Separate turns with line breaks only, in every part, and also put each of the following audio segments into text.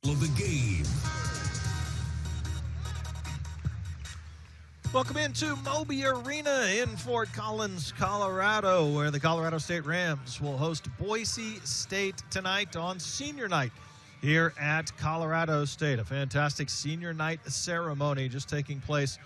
of the game.
Welcome into Moby Arena in Fort Collins, Colorado, where the Colorado State Rams will host Boise State tonight on senior night here at Colorado State. A fantastic senior night ceremony just taking place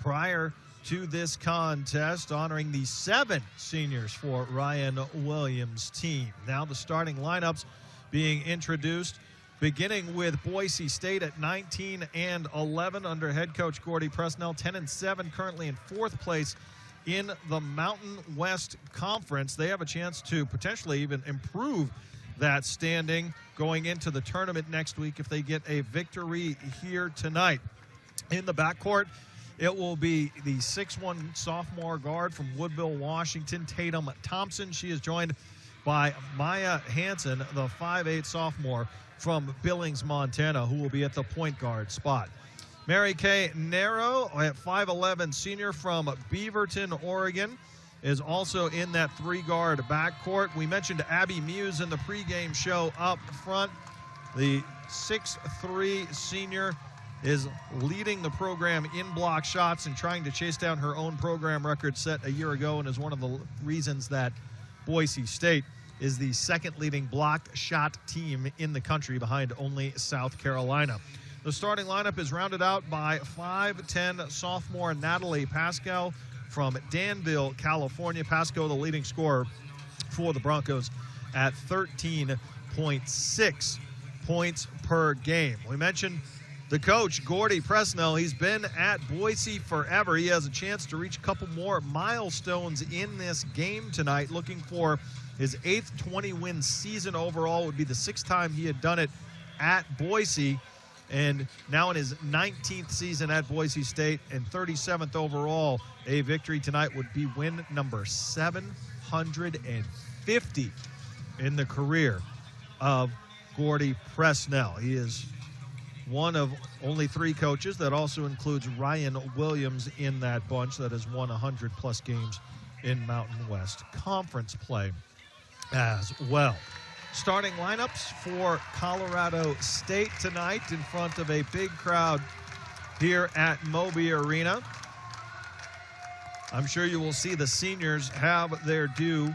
prior to this contest, honoring the 7 seniors for Ryan Williams' team. Now the starting lineups being introduced, beginning with Boise State at 19-11 under head coach Gordy Presnell, 10-7, currently in 4th place in the Mountain West Conference. They have a chance to potentially even improve that standing going into the tournament next week if they get a victory here tonight. In the backcourt, it will be the 6'1" sophomore guard from Woodville, Washington, Tatum Thompson. She is joined by Maya Hansen, the 5'8" sophomore from Billings, Montana, who will be at the point guard spot. Mary Kay Nero, at 5'11", senior from Beaverton, Oregon, is also in that 3-guard backcourt. We mentioned Abby Muse in the pregame show up front. The 6'3" senior is leading the program in block shots and trying to chase down her own program record set a year ago, and is one of the reasons that Boise State is the 2nd leading block shot team in the country behind only South Carolina. The starting lineup is rounded out by 5'10" sophomore Natalie Pascoe from Danville, California. Pascoe, the leading scorer for the Broncos at 13.6 points per game. We mentioned the coach, Gordy Presnell. He's been at Boise forever. He has a chance to reach a couple more milestones in this game tonight, looking for his 8th 20-win season overall. Would be the 6th time he had done it at Boise, and now in his 19th season at Boise State and 37th overall. A victory tonight would be win number 750 in the career of Gordy Presnell. He is one of only 3 coaches that also includes Ryan Williams in that bunch that has won 100-plus games in Mountain West Conference play as well. Starting lineups for Colorado State tonight in front of a big crowd here at Moby Arena. I'm sure you will see the seniors have their due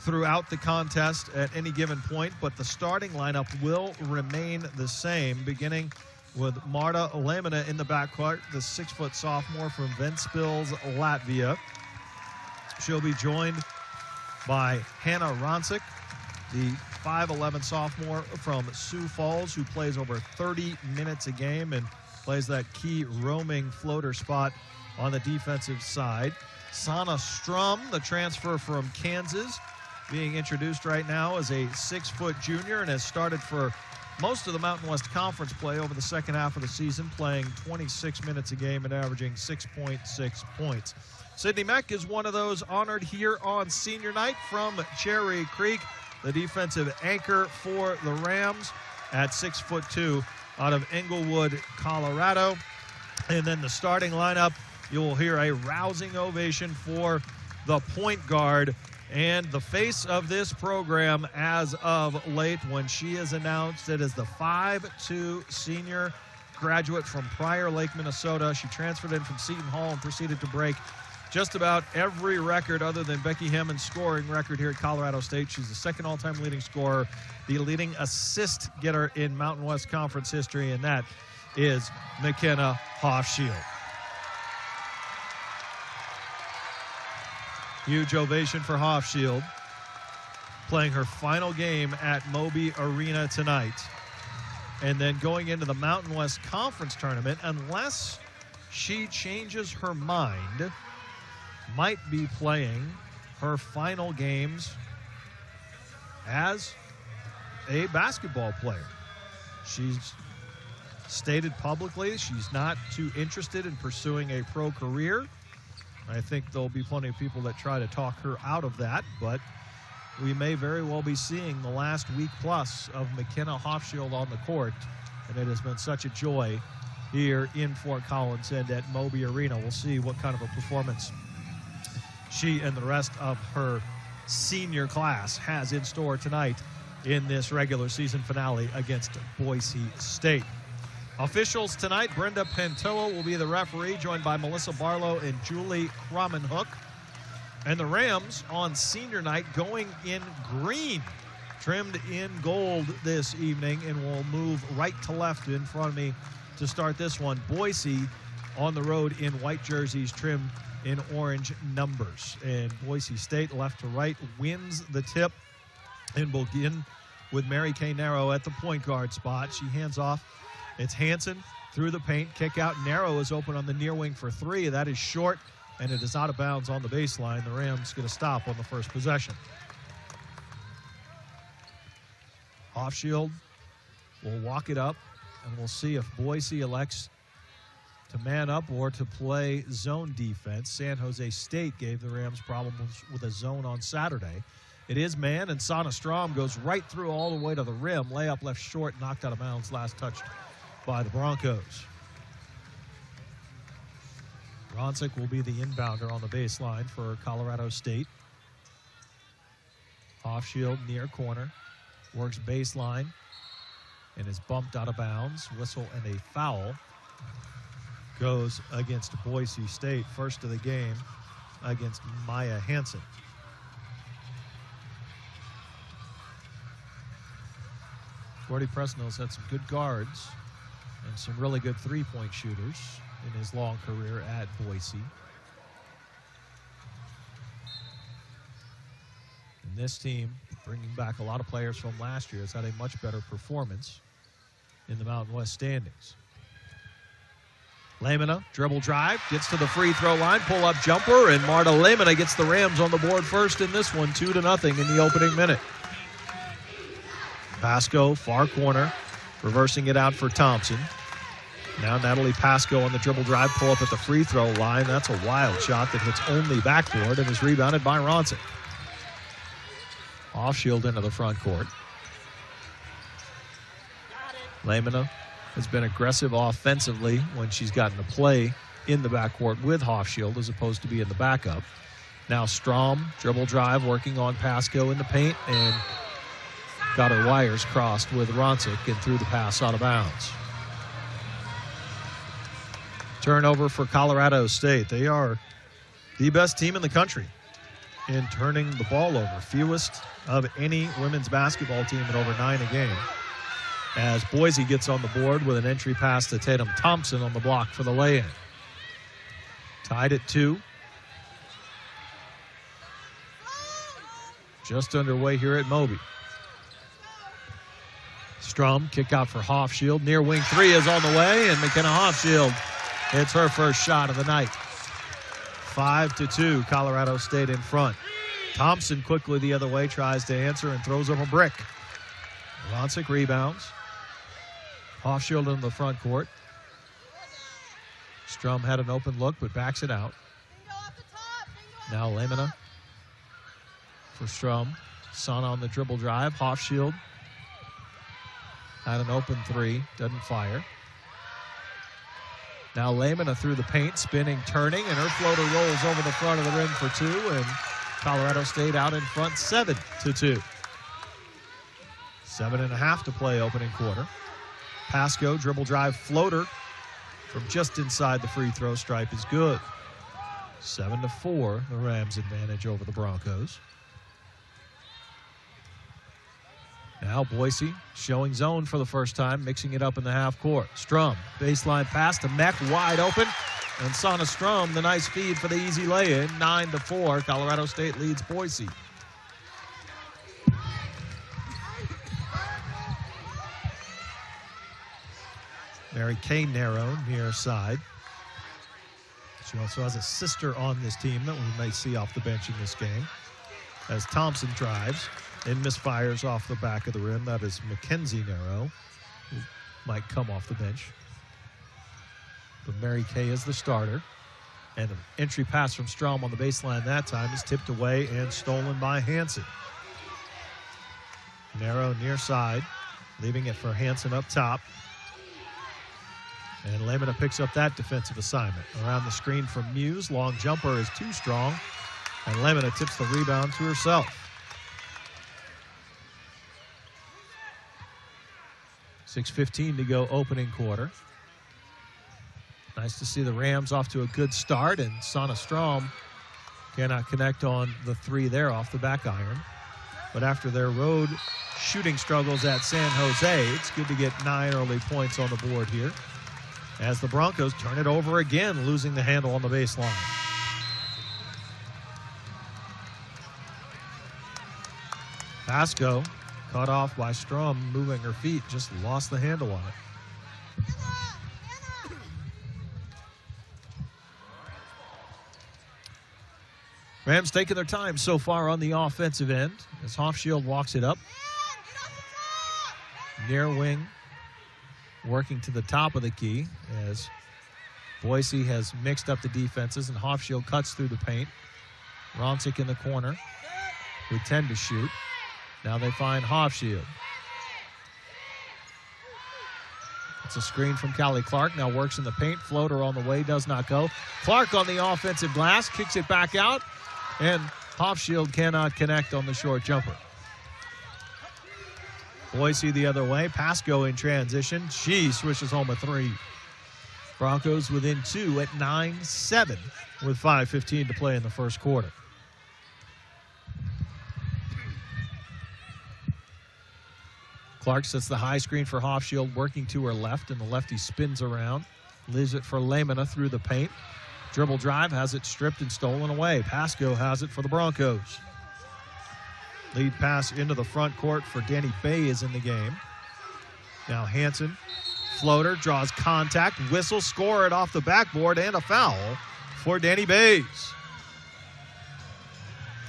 throughout the contest at any given point, but the starting lineup will remain the same, beginning with Marta Lamina in the backcourt, the 6' sophomore from Ventspils, Latvia. She'll be joined by Hannah Ronsick, the 5'11" sophomore from Sioux Falls, who plays over 30 minutes a game and plays that key roaming floater spot on the defensive side. Sana Strum, the transfer from Kansas, being introduced right now as a 6' junior and has started for most of the Mountain West Conference play over the second half of the season, playing 26 minutes a game and averaging 6.6 points. Sydney Meck is one of those honored here on senior night from Cherry Creek, the defensive anchor for the Rams at 6'2" out of Englewood, Colorado. And then the starting lineup, you will hear a rousing ovation for the point guard and the face of this program as of late when she is announced. It is the 5'2" senior graduate from Prior Lake, Minnesota. She transferred in from Seton Hall and proceeded to break just about every record other than Becky Hammond's scoring record here at Colorado State. She's the 2nd all-time leading scorer, the leading assist getter in Mountain West Conference history, and that is McKenna Hoffschild. Huge ovation for Hoffschild, playing her final game at Moby Arena tonight. And then going into the Mountain West Conference tournament, unless she changes her mind, might be playing her final games as a basketball player. She's stated publicly she's not too interested in pursuing a pro career. I think there'll be plenty of people that try to talk her out of that, but we may very well be seeing the last week plus of McKenna Hoffschild on the court, and it has been such a joy here in Fort Collins and at Moby Arena. We'll see what kind of a performance she and the rest of her senior class has in store tonight in this regular season finale against Boise State. Officials tonight, Brenda Pantoa will be the referee, joined by Melissa Barlow and Julie Kramenhoek. And the Rams on senior night going in green, trimmed in gold this evening, and will move right to left in front of me to start this one. Boise on the road in white jerseys trimmed in orange numbers. And Boise State left to right wins the tip, and will begin with Mary Kay Narrow at the point guard spot. She hands off. It's Hansen through the paint. Kick out. Narrow is open on the near wing for three. That is short, and it is out of bounds on the baseline. The Rams get a stop on the first possession. Hofschild will walk it up, and we'll see if Boise elects to man up or to play zone defense. San Jose State gave the Rams problems with a zone on Saturday. It is man, and Sana Strom goes right through all the way to the rim. Layup left short, knocked out of bounds, last touched by the Broncos. Ronsick will be the inbounder on the baseline for Colorado State. Hofschild near corner, works baseline, and is bumped out of bounds. Whistle and a foul goes against Boise State. First of the game against Maya Hansen. Gordy Presnell's had some good guards and some really good three-point shooters in his long career at Boise. And this team, bringing back a lot of players from last year, has had a much better performance in the Mountain West standings. Lamina, dribble drive, gets to the free throw line, pull-up jumper, and Marta Lamina gets the Rams on the board first in this one, 2-0 in the opening minute. Pasco, far corner, reversing it out for Thompson. Now Natalie Pasco on the dribble drive, pull up at the free throw line. That's a wild shot that hits only backboard and is rebounded by Ronsick. Hofschild into the front court. Lamina has been aggressive offensively when she's gotten to play in the backcourt with Hofschild as opposed to be in the backup. Now Strom, dribble drive, working on Pasco in the paint, and got her wires crossed with Ronsick and threw the pass out of bounds. Turnover for Colorado State. They are the best team in the country in turning the ball over. Fewest of any women's basketball team at over 9 a game. As Boise gets on the board with an entry pass to Tatum Thompson on the block for the lay-in. Tied at 2. Just underway here at Moby. Strom, kick out for Hofschild. Near wing three is on the way, and McKenna Hofschild hits her first shot of the night. 5-2, Colorado State in front. Thompson quickly the other way, tries to answer and throws up a brick. Ronsick rebounds. Hofschild in the front court. Strom had an open look, but backs it out. Now Lamina for Strom. Sana on the dribble drive. Hofschild had an open three, doesn't fire. Now Lamina through the paint, spinning, turning, and her floater rolls over the front of the rim for 2, and Colorado State out in front 7-2. 7.5 to play opening quarter. Pasco, dribble drive, floater from just inside the free throw stripe is good. 7-4, the Rams advantage over the Broncos. Now Boise showing zone for the first time, mixing it up in the half court. Strom, baseline pass to Meck, wide open. And Sana Strom, the nice feed for the easy lay-in. 9-4, Colorado State leads Boise. Mary Kay Narrow near side. She also has a sister on this team that we may see off the bench in this game. As Thompson drives and misfires off the back of the rim. That is Mackenzie Narrow, who might come off the bench. But Mary Kay is the starter. And an entry pass from Strom on the baseline that time is tipped away and stolen by Hansen. Narrow near side, leaving it for Hansen up top. And Lamina picks up that defensive assignment. Around the screen from Muse, long jumper is too strong. And Lamina tips the rebound to herself. 6:15 to go opening quarter. Nice to see the Rams off to a good start, and Sana Strom cannot connect on the three there off the back iron. But after their road shooting struggles at San Jose, it's good to get 9 early points on the board here as the Broncos turn it over again, losing the handle on the baseline. Pasco, cut off by Strom, moving her feet, just lost the handle on it. Rams taking their time so far on the offensive end as Hofschild walks it up. Near wing, working to the top of the key as Boise has mixed up the defenses and Hofschild cuts through the paint. Ronsick in the corner, who tend to shoot. Now they find Hofschild. It's a screen from Callie Clark, now works in the paint. Floater on the way, does not go. Clark on the offensive glass, kicks it back out, and Hofschild cannot connect on the short jumper. Boise the other way. Pasco in transition. She swishes home a three. Broncos within 2 at 9-7 with 5:15 to play in the first quarter. Clark sets the high screen for Hofschild, working to her left, and the lefty spins around. Leaves it for Lamina through the paint. Dribble drive, has it stripped and stolen away. Pasco has it for the Broncos. Lead pass into the front court for Danny Bay is in the game. Now Hansen, floater, draws contact, whistle, score it off the backboard, and a foul for Danny Bays.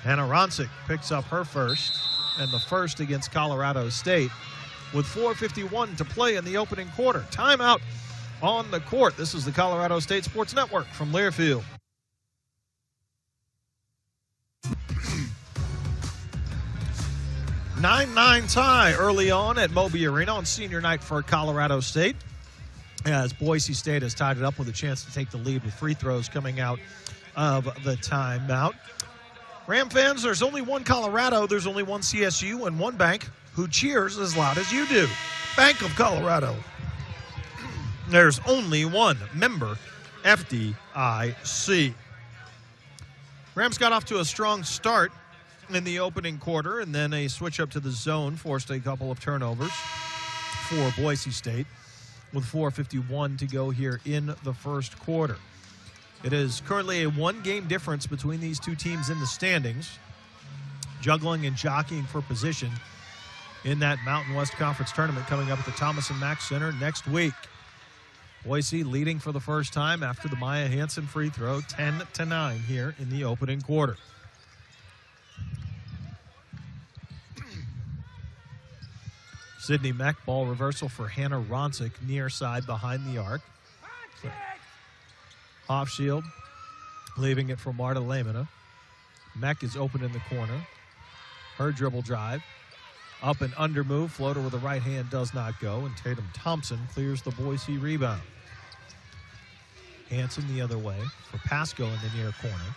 Hannah Ronsick picks up her first, and the first against Colorado State, with 4:51 to play in the opening quarter. Timeout on the court. This is the Colorado State Sports Network from Learfield. Nine tie early on at Moby Arena on senior night for Colorado State, as Boise State has tied it up with a chance to take the lead with free throws coming out of the timeout. Ram fans, there's only one Colorado, there's only one CSU, and one bank who cheers as loud as you do. Bank of Colorado. There's only one member, FDIC. Rams got off to a strong start in the opening quarter, and then a switch up to the zone forced a couple of turnovers for Boise State with 4:51 to go here in the first quarter. It is currently a one-game difference between these two teams in the standings, juggling and jockeying for position in that Mountain West Conference tournament coming up at the Thomas & Mack Center next week. Boise leading for the first time after the Maya Hansen free throw, 10-9 here in the opening quarter. Sydney Meck, ball reversal for Hannah Ronsick, near side behind the arc. Hofschild leaving it for Marta Lamina. Meck is open in the corner. Her dribble drive. Up and under move. Floater with the right hand does not go. And Tatum Thompson clears the Boise rebound. Hansen the other way for Pasco in the near corner.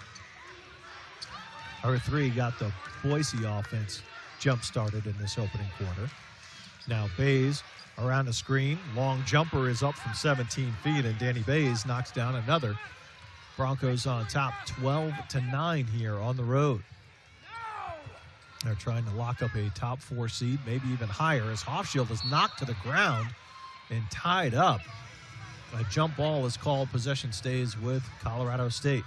Her three got the Boise offense jump-started in this opening quarter. Now Bays around the screen. Long jumper is up from 17 feet, and Danny Bays knocks down another. Broncos on top 12-9 here on the road. They're trying to lock up a top 4 seed, maybe even higher, as Hofschild is knocked to the ground and tied up. A jump ball is called. Possession stays with Colorado State.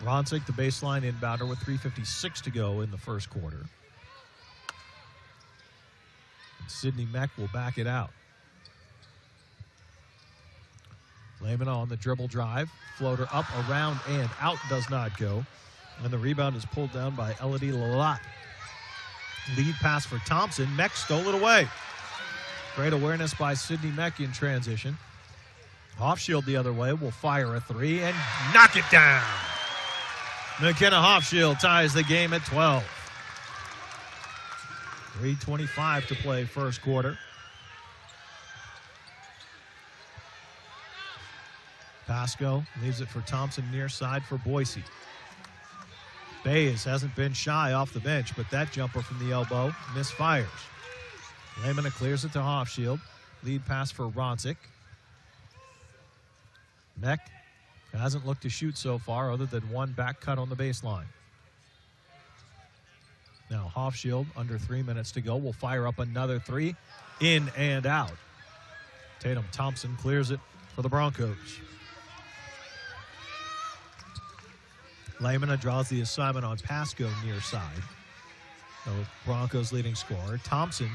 Ronsick, the baseline inbounder, with 3:56 to go in the first quarter. Sydney Meck will back it out. Lamina on the dribble drive. Floater up, around, and out, does not go. And the rebound is pulled down by Elodie Lalott. Lead pass for Thompson. Meck stole it away. Great awareness by Sydney Meck in transition. Hofschild the other way will fire a three and knock it down. McKenna Hofschild ties the game at 12. 3:25 to play first quarter. Pasco leaves it for Thompson near side for Boise. Bays hasn't been shy off the bench, but that jumper from the elbow misfires. Lamina clears it to Hofschild. Lead pass for Ronsick. Meck hasn't looked to shoot so far other than one back cut on the baseline. Now Hofschild, under 3 minutes to go, will fire up another three, in and out. Tatum Thompson clears it for the Broncos. Lamina draws the assignment on Pasco near side. The Broncos leading scorer. Thompson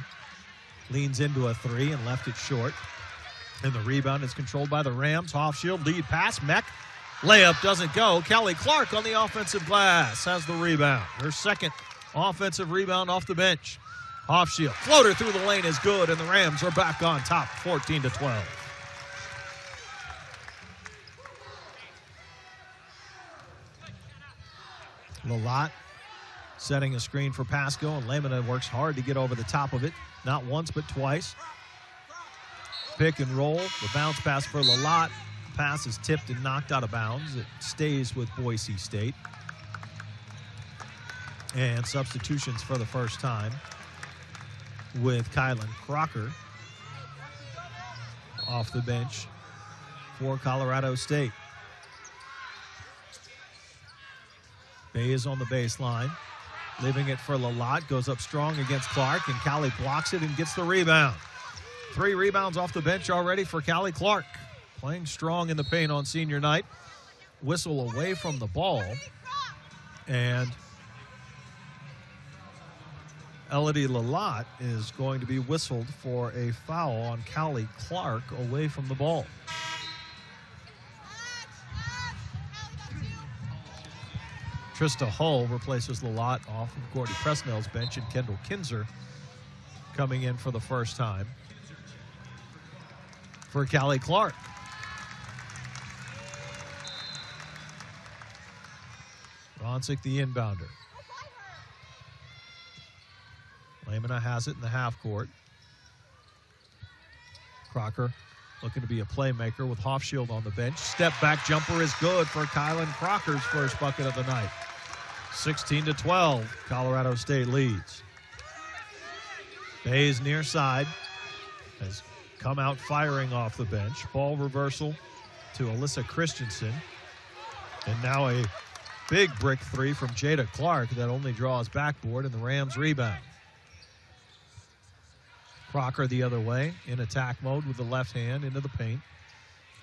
leans into a three and left it short. And the rebound is controlled by the Rams. Hofschild lead pass. Meck. Layup doesn't go. Kelly Clark on the offensive glass has the rebound. Her second offensive rebound off the bench. Hofschild. Floater through the lane is good, and the Rams are back on top, 14-12. Lalott setting a screen for Pasco, and Lamina works hard to get over the top of it. Not once, but twice. Pick and roll. The bounce pass for Lalott. The pass is tipped and knocked out of bounds. It stays with Boise State. And substitutions for the first time with Kylan Crocker off the bench for Colorado State. Bay is on the baseline, leaving it for Lalott. Goes up strong against Clark, and Callie blocks it and gets the rebound. 3 rebounds off the bench already for Callie Clark. Playing strong in the paint on senior night. Whistle away from the ball. And Elodie Lalott is going to be whistled for a foul on Callie Clark away from the ball. Trista Hull replaces Lalott off of Gordy Presnell's bench, and Kendall Kinzer coming in for the first time for Callie Clark. Ronsick, the inbounder. Lamina has it in the half court. Crocker looking to be a playmaker with Hofschild on the bench. Step back jumper is good for Kylan Crocker's first bucket of the night. 16-12, Colorado State leads. Bayes near side has come out firing off the bench. Ball reversal to Alyssa Christensen. And now a big brick three from Jada Clark that only draws backboard, and the Rams rebound. Crocker the other way in attack mode with the left hand into the paint.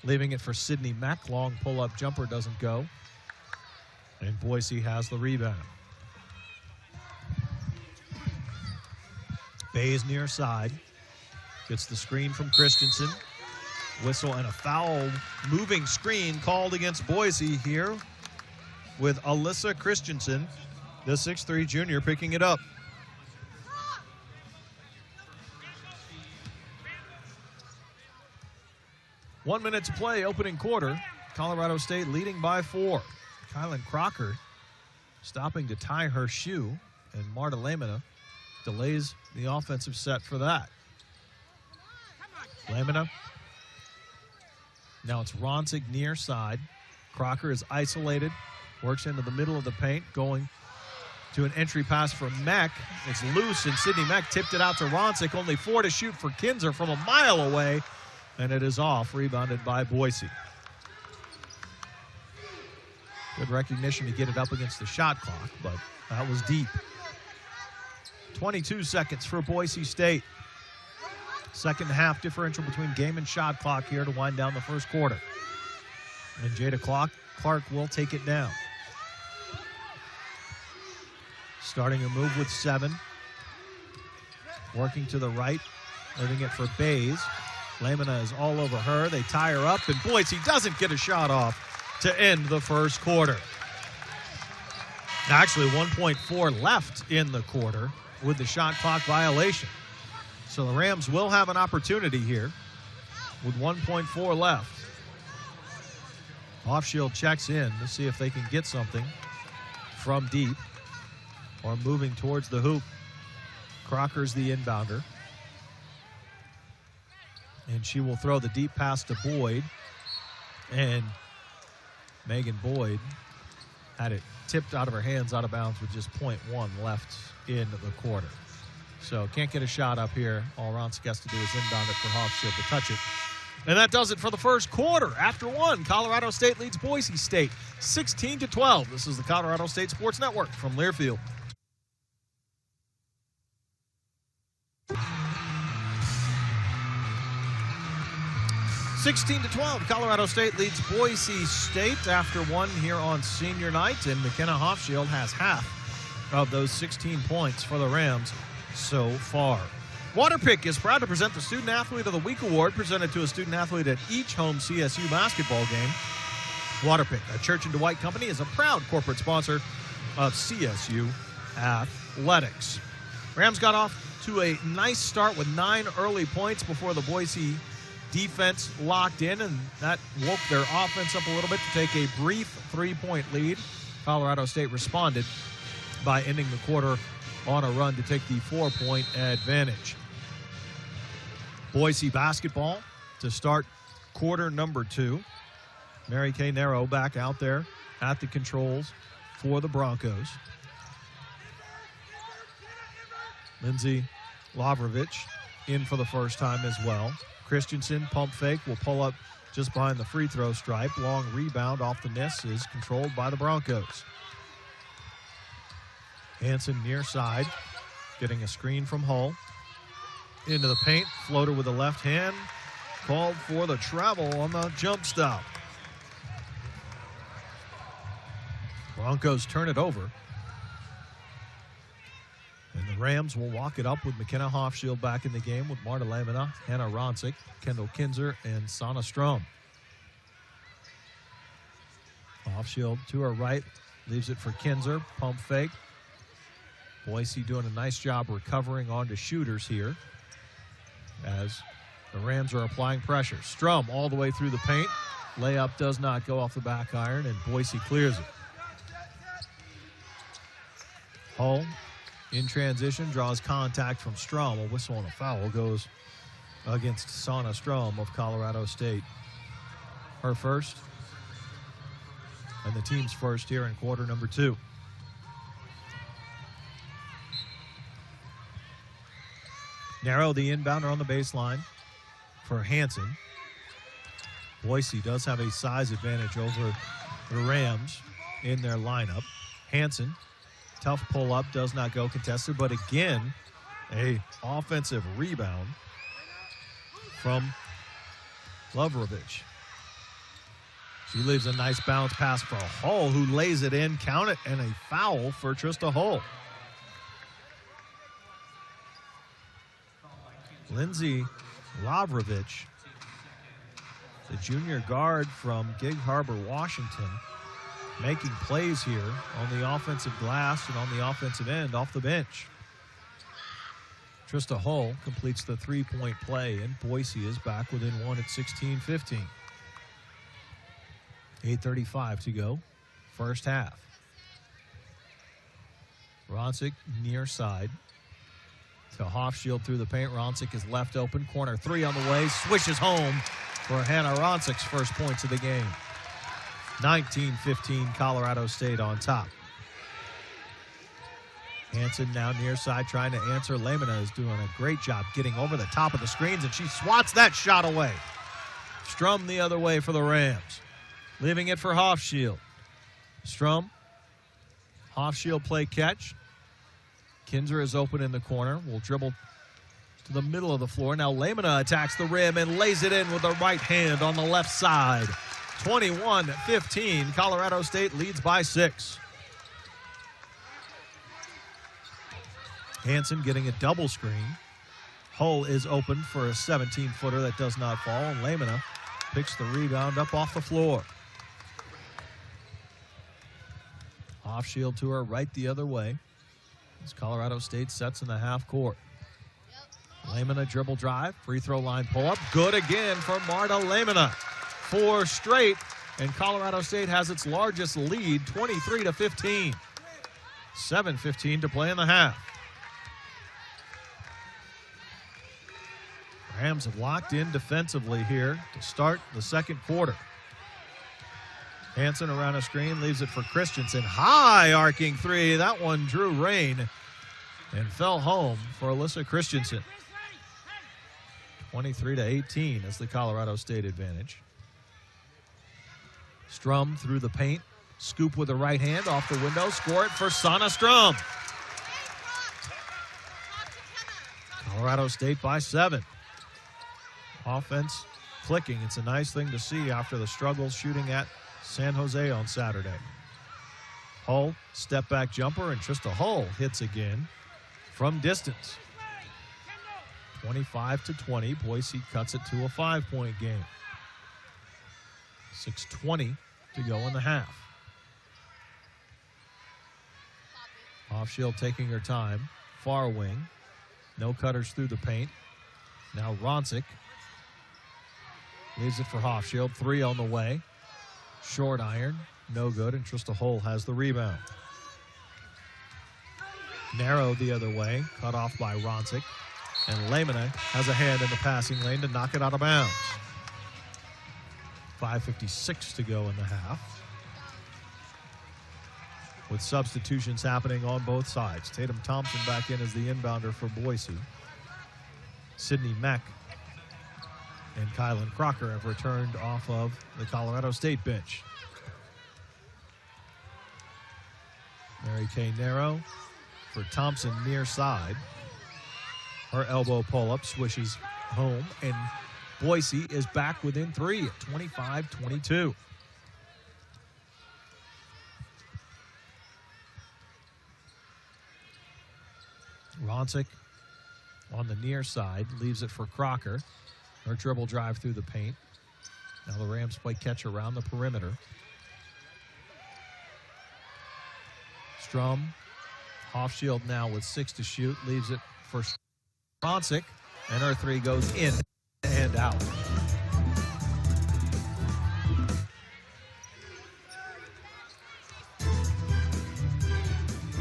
Leaving it for Sydney Meck. Long pull-up jumper doesn't go. And Boise has the rebound. Bayes near side. Gets the screen from Christensen. Whistle and a foul moving screen called against Boise here with Alyssa Christensen, the 6'3" junior, picking it up. One minute to play, opening quarter. Colorado State leading by 4. Kylan Crocker stopping to tie her shoe, and Marta Lamina delays the offensive set for that. Lamina. Now it's Ronsick near side. Crocker is isolated, works into the middle of the paint, going to an entry pass for Meck. It's loose, and Sydney Meck tipped it out to Ronsick. Only 4 to shoot for Kinzer from a mile away, and it is off, rebounded by Boise. Good recognition to get it up against the shot clock, but that was deep. 22 seconds for Boise State. Second half differential between game and shot clock here to wind down the first quarter. And Jada Clark will take it down. Starting a move with 7. Working to the right, leaving it for Bayes. Lamina is all over her. They tie her up, and Boise doesn't get a shot off to end the first quarter. Actually, 1.4 left in the quarter with the shot clock violation. So the Rams will have an opportunity here with 1.4 left. Hofschild checks in to see if they can get something from deep or moving towards the hoop. Crocker's the inbounder. And she will throw the deep pass to Boyd. And Megan Boyd had it tipped out of her hands, out of bounds with just 0.1 left in the quarter. So can't get a shot up here. All Ronsik has to do is inbound it for Hofschild to touch it. And that does it for the first quarter. After one, Colorado State leads Boise State 16-12. This is the Colorado State Sports Network from Learfield. (16-12), Colorado State leads Boise State after one here on senior night, and McKenna Hofschild has half of those 16 points for the Rams so far. Waterpik is proud to present the Student Athlete of the Week Award, presented to a student athlete at each home CSU basketball game. Waterpik, a Church and Dwight company, is a proud corporate sponsor of CSU athletics. Rams got off to a nice start with 9 early points before the Boise defense locked in, and that woke their offense up a little bit to take a brief 3-point lead. Colorado State responded by ending the quarter on a run to take the 4-point advantage. Boise basketball to start quarter number 2. Mary Kay Narrow back out there at the controls for the Broncos. Lindsay Lavrovich in for the first time as well. Christensen, pump fake, will pull up just behind the free throw stripe. Long rebound off the miss is controlled by the Broncos. Hanson near side, getting a screen from Hull. Into the paint, floater with the left hand. Called for the travel on the jump stop. Broncos turn it over. And the Rams will walk it up with McKenna Hofschild back in the game with Marta Lamina, Hannah Ronsik, Kendall Kinzer, and Sana Strom. Hofschild to her right, leaves it for Kinzer, pump fake. Boise doing a nice job recovering onto shooters here as the Rams are applying pressure. Strom all the way through the paint. Layup does not go off the back iron, and Boise clears it. Hull in transition, draws contact from Strom. A whistle and a foul goes against Sana Strom of Colorado State. Her first, and the team's first here in quarter number 2. Narrow, the inbounder on the baseline for Hanson. Boise does have a size advantage over the Rams in their lineup. Hanson, tough pull-up, does not go contested, but again, a offensive rebound from Lavrovich. She leaves a nice bounce pass for Hull, who lays it in, count it, and a foul for Trista Hull. Lindsay Lavrovich, the junior guard from Gig Harbor, Washington, making plays here on the offensive glass and on the offensive end off the bench. Trista Hull completes the 3-point play, and Boise is back within one at 16-15. 8:35 to go, first half. Ronsik near side to Hofschild through the paint. Ronsik is left open. Corner 3 on the way. Swishes home for Hannah Ronsik's first points of the game. 19-15, Colorado State on top. Hanson now near side trying to answer. Lamina is doing a great job getting over the top of the screens, and she swats that shot away. Strom the other way for the Rams. Leaving it for Hofschild. Strom. Hofschild play catch. Kinzer is open in the corner. Will dribble to the middle of the floor. Now Lamina attacks the rim and lays it in with the right hand on the left side. 21-15. Colorado State leads by 6. Hanson getting a double screen. Hull is open for a 17-footer that does not fall, and Lamina picks the rebound up off the floor. Hofschild to her right the other way as Colorado State sets in the half court. Lamina dribble drive, free throw line pull up. Good again for Marta Lamina. 4 straight, and Colorado State has its largest lead, 23-15. 7:15 to play in the half. Rams have locked in defensively here to start the second quarter. Hansen around a screen, leaves it for Christensen. High arcing three. That one drew rain and fell home for Alyssa Christensen. 23-18 is the Colorado State advantage. Strum through the paint. Scoop with the right hand off the window. Score it for Sana Strum. Colorado State by 7. Offense clicking. It's a nice thing to see after the struggles shooting at San Jose on Saturday. Hull, step back jumper, and Trista Hull hits again from distance. 25-20, Boise cuts it to a 5-point game. 6:20 to go in the half. Hofschild taking her time, far wing. No cutters through the paint. Now Ronsick leaves it for Hofschild. 3 on the way. Short iron, no good, and Trista Hull has the rebound. Narrow the other way, cut off by Ronsick. And Lamina has a hand in the passing lane to knock it out of bounds. 5:56 to go in the half. With substitutions happening on both sides. Tatum Thompson back in as the inbounder for Boise. Sydney Mack and Kylan Crocker have returned off of the Colorado State bench. Mary Kay Narrow for Thompson near side. Her elbow pull-up swishes home, and Boise is back within 3 at 25-22. Ronsick on the near side, leaves it for Crocker. Her dribble drive through the paint. Now the Rams play catch around the perimeter. Strum, Hofschild now with 6 to shoot, leaves it for Ronsick, and her 3 goes in and out.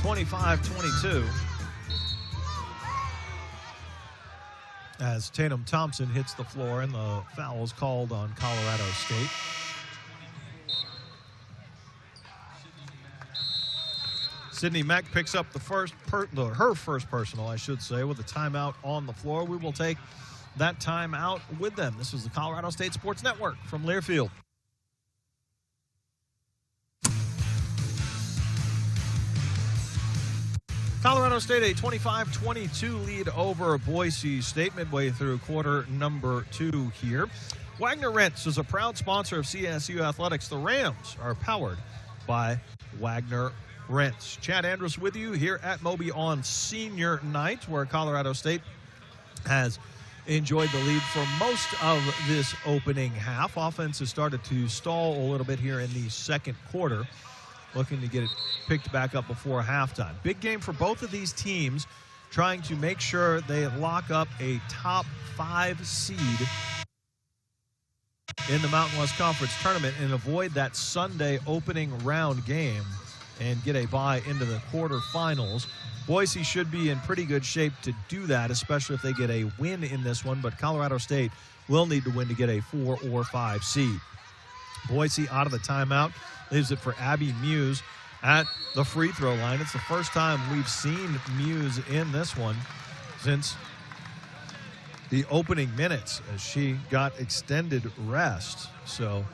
(25-22) as Tatum Thompson hits the floor, and the foul is called on Colorado State. Sydney Mack picks up the her first personal, I should say, with a timeout on the floor. We will take that timeout with them. This is the Colorado State Sports Network from Learfield. Colorado State a 25-22 lead over Boise State midway through quarter number 2 here. Wagner Rents is a proud sponsor of CSU Athletics. The Rams are powered by Wagner Rents. Chad Andrus with you here at Moby on senior night, where Colorado State has enjoyed the lead for most of this opening half. Offense has started to stall a little bit here in the second quarter, looking to get it picked back up before halftime. Big game for both of these teams, trying to make sure they lock up a top 5 seed in the Mountain West Conference tournament and avoid that Sunday opening round game and get a bye into the quarterfinals. Boise should be in pretty good shape to do that, especially if they get a win in this one, but Colorado State will need to win to get a 4 or 5 seed. Boise out of the timeout, leaves it for Abby Muse at the free throw line. It's the first time we've seen Muse in this one since the opening minutes, as she got extended rest. So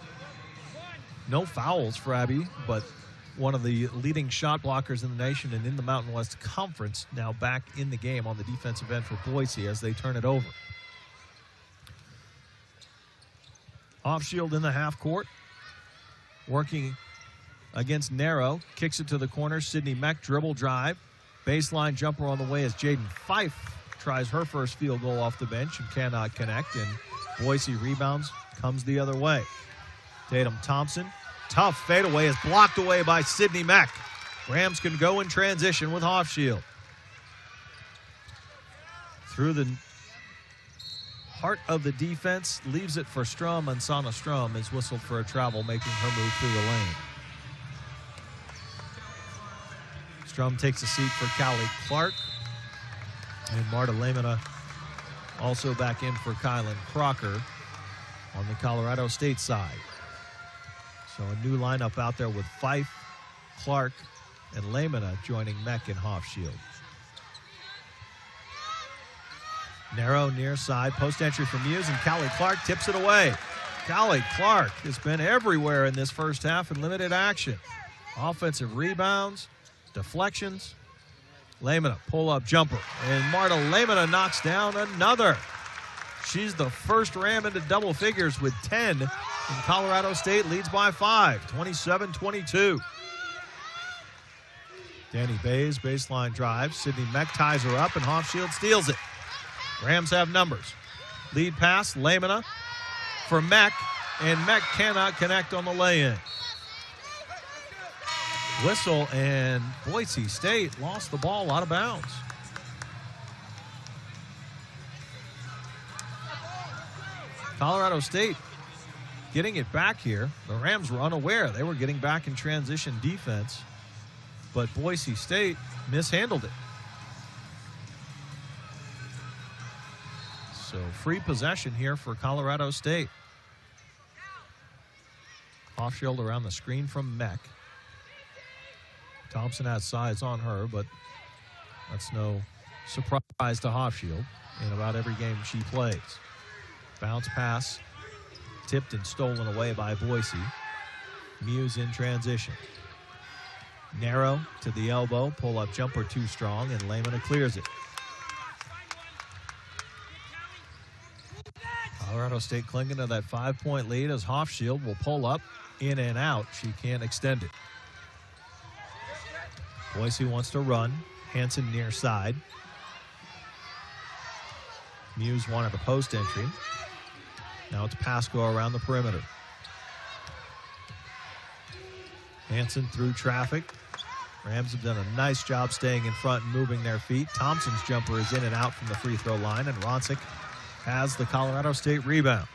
no fouls for Abby, but one of the leading shot blockers in the nation and in the Mountain West Conference now back in the game on the defensive end for Boise as they turn it over. Hofschild in the half court, working against Narrow, kicks it to the corner. Sydney Mack dribble drive, baseline jumper on the way as Jaden Fife tries her first field goal off the bench and cannot connect, and Boise rebounds, comes the other way. Tatum Thompson, tough fadeaway, is blocked away by Sydney Mack. Rams can go in transition with Hofschild. Through the heart of the defense, leaves it for Strum, and Sana Strum is whistled for a travel, making her move through the lane. Strum takes a seat for Callie Clark, and Marta Lamina also back in for Kylan Crocker on the Colorado State side. So a new lineup out there with Fife, Clark, and Lamina joining Meck and Hofschild. Narrow near side, post entry from Muse, and Callie Clark tips it away. Callie Clark has been everywhere in this first half in limited action. Offensive rebounds, deflections. Lamina, pull-up jumper, and Marta Lamina knocks down another. She's the first Ram into double figures with 10, and Colorado State leads by 5, 27-22. Danny Bays, baseline drive. Sydney Meck ties her up, and Hofschild steals it. Rams have numbers. Lead pass, Lamina for Meck, and Meck cannot connect on the lay-in. Whistle, and Boise State lost the ball out of bounds. Colorado State getting it back here. The Rams were unaware. They were getting back in transition defense, but Boise State mishandled it. So free possession here for Colorado State. Hofschild around the screen from Meck. Thompson has size on her, but that's no surprise to Hofschild in about every game she plays. Bounce pass, tipped and stolen away by Boise. Muse in transition. Narrow to the elbow, pull-up jumper too strong, and Lamina clears it. Colorado State clinging to that 5-point lead as Hofschild will pull up, in and out. She can't extend it. Boise wants to run. Hanson near side. Muse wanted a post entry. Now it's Pasco around the perimeter. Hanson through traffic. Rams have done a nice job staying in front and moving their feet. Thompson's jumper is in and out from the free throw line, and Ronsick has the Colorado State rebound.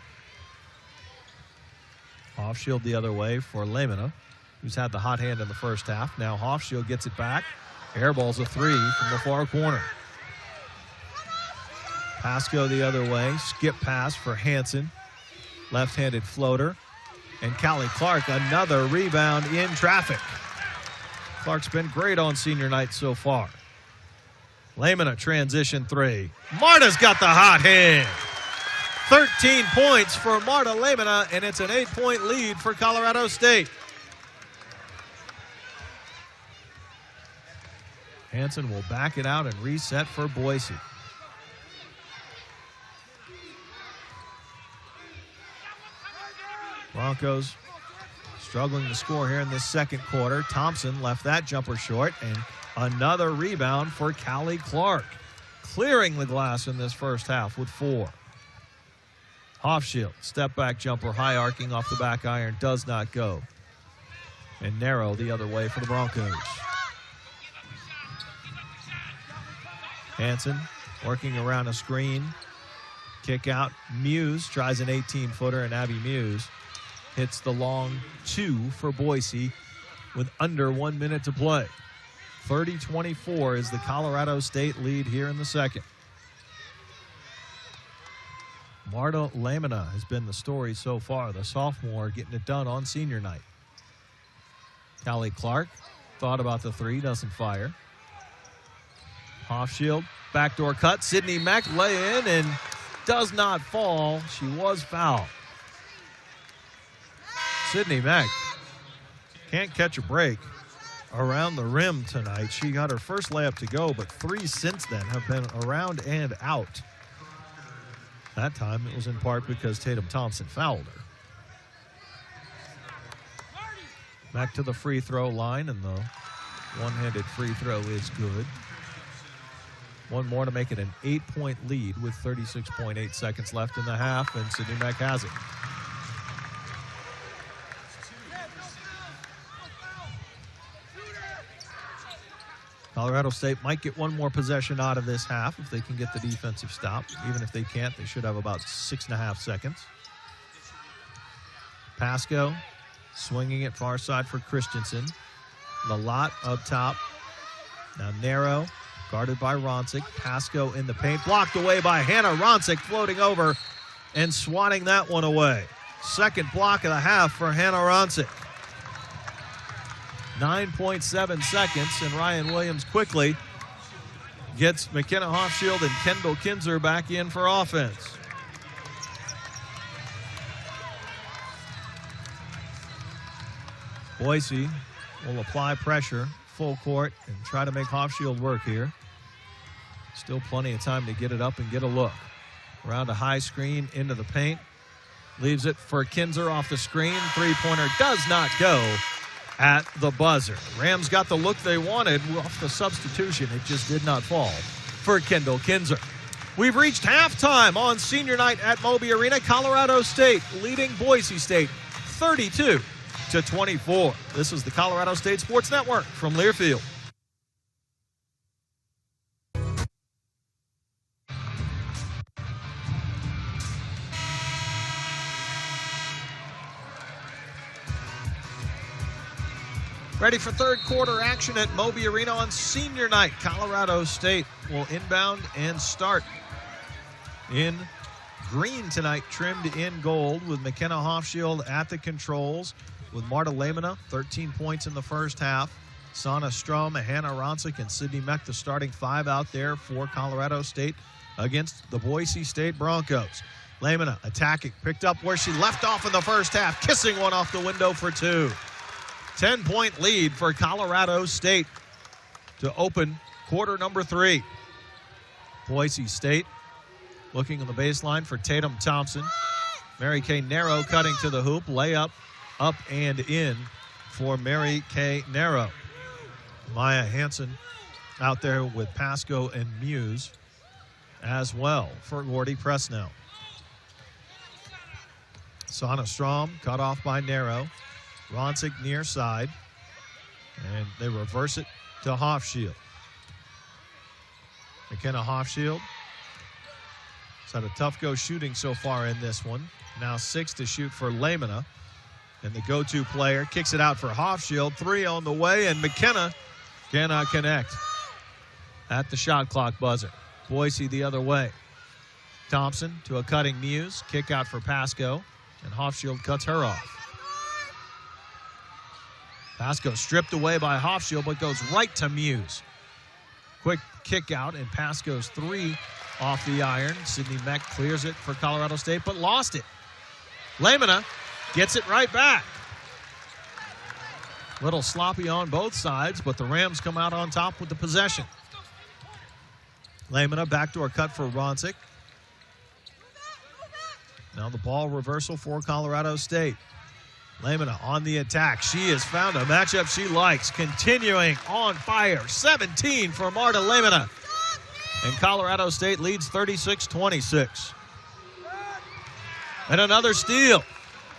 Hofschild the other way for Lamina, who's had the hot hand in the first half. Now Hofschild gets it back. Airballs a three from the far corner. Pasco the other way. Skip pass for Hanson. Left-handed floater. And Callie Clark, another rebound in traffic. Clark's been great on senior night so far. Lamina transition three. Marta's got the hot hand. 13 points for Marta Lamina, and it's an 8-point lead for Colorado State. Hanson will back it out and reset for Boise. Broncos struggling to score here in this second quarter. Thompson left that jumper short, and another rebound for Callie Clark, clearing the glass in this first half with 4. Hofschild, step back jumper, high arcing off the back iron, does not go. And Narrow the other way for the Broncos. Hanson working around a screen. Kick out. Muse tries an 18-footer, and Abby Muse hits the long 2 for Boise with under 1 minute to play. 30-24 is the Colorado State lead here in the second. Marta Lamina has been the story so far, the sophomore getting it done on senior night. Callie Clark thought about the three, doesn't fire. Hofschild, backdoor cut. Sydney Meck lay in and does not fall. She was fouled. Sydney Meck can't catch a break around the rim tonight. She got her first layup to go, but 3 since then have been around and out. That time it was in part because Tatum Thompson fouled her. Back to the free throw line, and the one-handed free throw is good. One more to make it an 8-point lead with 36.8 seconds left in the half, and Sydney Meck has it. Colorado State might get one more possession out of this half if they can get the defensive stop. Even if they can't, they should have about 6.5 seconds. Pasco swinging it far side for Christensen. Lalott up top. Now Narrow, guarded by Ronsick. Pasco in the paint, blocked away by Hannah Ronsick, floating over and swatting that one away. Second block of the half for Hannah Ronsick. 9.7 seconds, and Ryan Williams quickly gets McKenna Hofschild and Kendall Kinzer back in for offense. Boise will apply pressure full court and try to make Hofschild work here. Still plenty of time to get it up and get a look. Around a high screen into the paint. Leaves it for Kinzer off the screen. Three-pointer does not go at the buzzer. Rams got the look they wanted off the substitution. It just did not fall for Kendall Kinzer. We've reached halftime on senior night at Moby Arena. Colorado State leading Boise State 32-24. This is the Colorado State Sports Network from Learfield. Ready for third quarter action at Moby Arena on senior night. Colorado State will inbound and start in green tonight, trimmed in gold, with McKenna Hofschild at the controls, with Marta Lamina, 13 points in the first half. Sana Strum, Hannah Ronsick, and Sydney Meck, the starting five out there for Colorado State against the Boise State Broncos. Lamina attacking, picked up where she left off in the first half, kissing one off the window for two. 10-point lead for Colorado State to open quarter number 3. Boise State looking on the baseline for Tatum Thompson. Mary Kay Narrow cutting to the hoop. Layup up and in for Mary Kay Narrow. Maya Hansen out there with Pasco and Muse as well for Gordy Presnell. Sana Strom cut off by Narrow. Ronsick near side, and they reverse it to Hofschild. McKenna Hofschild has had a tough go shooting so far in this one. Now 6 to shoot for Lamina, and the go-to player kicks it out for Hofschild. 3 on the way, and McKenna cannot connect at the shot clock buzzer. Boise the other way. Thompson to a cutting Muse, kick out for Pasco, and Hofschild cuts her off. Pasco stripped away by Hofschild, but goes right to Muse. Quick kick out, and Pasco's 3 off the iron. Sydney Meck clears it for Colorado State, but lost it. Lamina gets it right back. Little sloppy on both sides, but the Rams come out on top with the possession. Lamina backdoor cut for Ronsick. Now the ball reversal for Colorado State. Lamina on the attack. She has found a matchup she likes. Continuing on fire. 17 for Marta Lamina. And Colorado State leads 36-26. And another steal.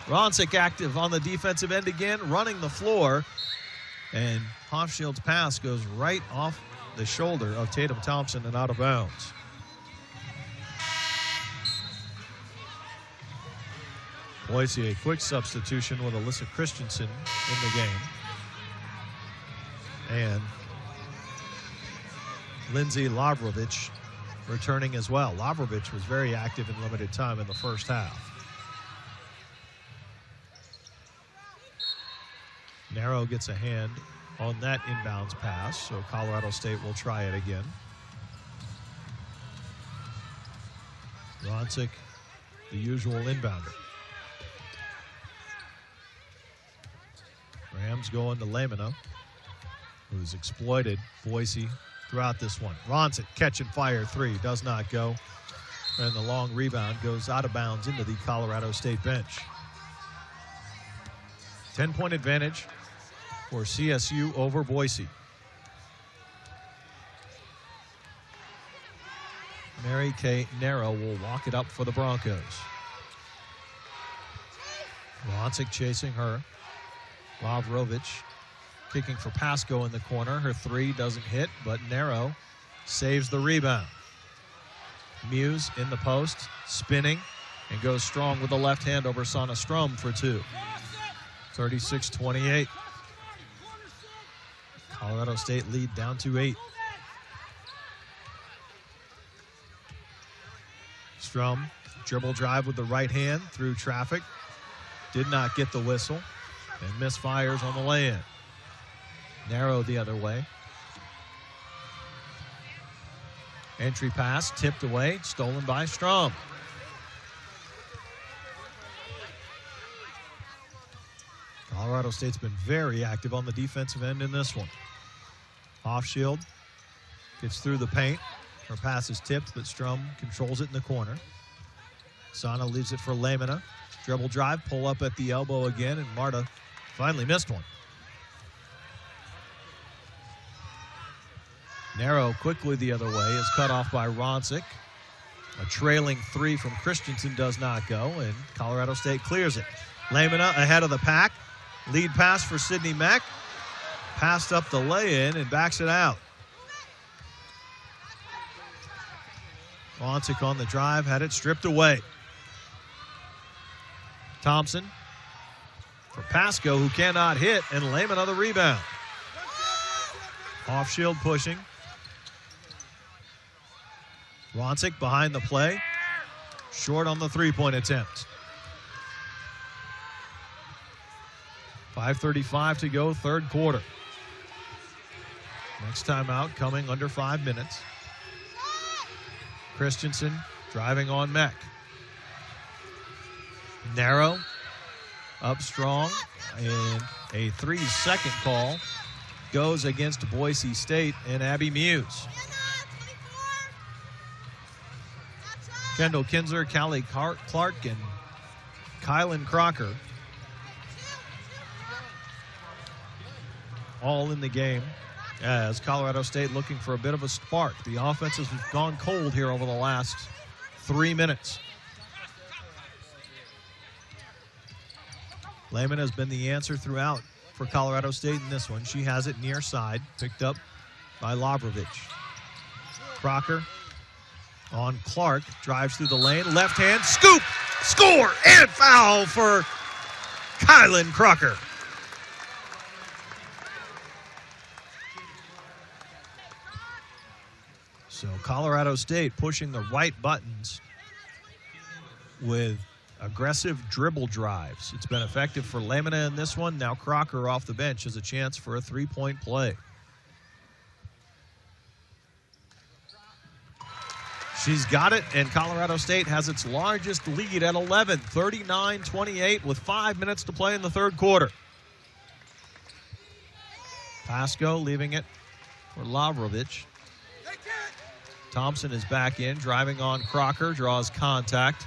Ronsick active on the defensive end again, running the floor. And Hofschild's pass goes right off the shoulder of Tatum Thompson and out of bounds. Boise, a quick substitution with Alyssa Christensen in the game. And Lindsay Lavrovich returning as well. Lavrovich was very active in limited time in the first half. Narrow gets a hand on that inbounds pass, so Colorado State will try it again. Ronsick, the usual inbounder. Rams going to Lamina, who's exploited Boise throughout this one. Ronsick catch and fire 3, does not go. And the long rebound goes out of bounds into the Colorado State bench. 10-point advantage for CSU over Boise. Mary Kay Narrow will walk it up for the Broncos. Ronsick chasing her. Lavrovich kicking for Pasco in the corner. Her 3 doesn't hit, but Narrow saves the rebound. Muse in the post, spinning, and goes strong with the left hand over Sana Strum for 2. 36-28. Colorado State lead down to 8. Strum, dribble drive with the right hand through traffic. Did not get the whistle and misfires on the lay-in. Narrow the other way. Entry pass tipped away, stolen by Strom. Colorado State's been very active on the defensive end in this one. Hofschild gets through the paint. Her pass is tipped, but Strom controls it in the corner. Sana leaves it for Lamina. Dribble drive, pull up at the elbow again, and Marta finally missed one. Narrow quickly the other way is cut off by Roncic. A trailing three from Christensen does not go, and Colorado State clears it. Lamina ahead of the pack. Lead pass for Sydney Mack. Passed up the lay-in and backs it out. Roncic on the drive, had it stripped away. Thompson for Pasco, who cannot hit, and Lamina the rebound. Hofschild pushing. Roncic behind the play. Short on the three-point attempt. 5:35 to go, third quarter. Next timeout coming under 5 minutes. Christensen driving on Mack. Narrow, up strong, and a 3-second call goes against Boise State and Abby Muse. Kendall Kinzer, Callie Clark, and Kylan Crocker all in the game as Colorado State looking for a bit of a spark. The offense has gone cold here over the last 3 minutes. Lamina has been the answer throughout for Colorado State in this one. She has it near side, picked up by Labrovic. Crocker on Clark, drives through the lane, left hand, scoop, score, and foul for Kylan Crocker. So Colorado State pushing the right buttons with aggressive dribble drives. It's been effective for Lamina in this one. Now Crocker off the bench has a chance for a three-point play. She's got it, and Colorado State has its largest lead at 11, 39-28 with 5 minutes to play in the third quarter. Pasco leaving it for Labrovic. Thompson is back in, driving on Crocker, draws contact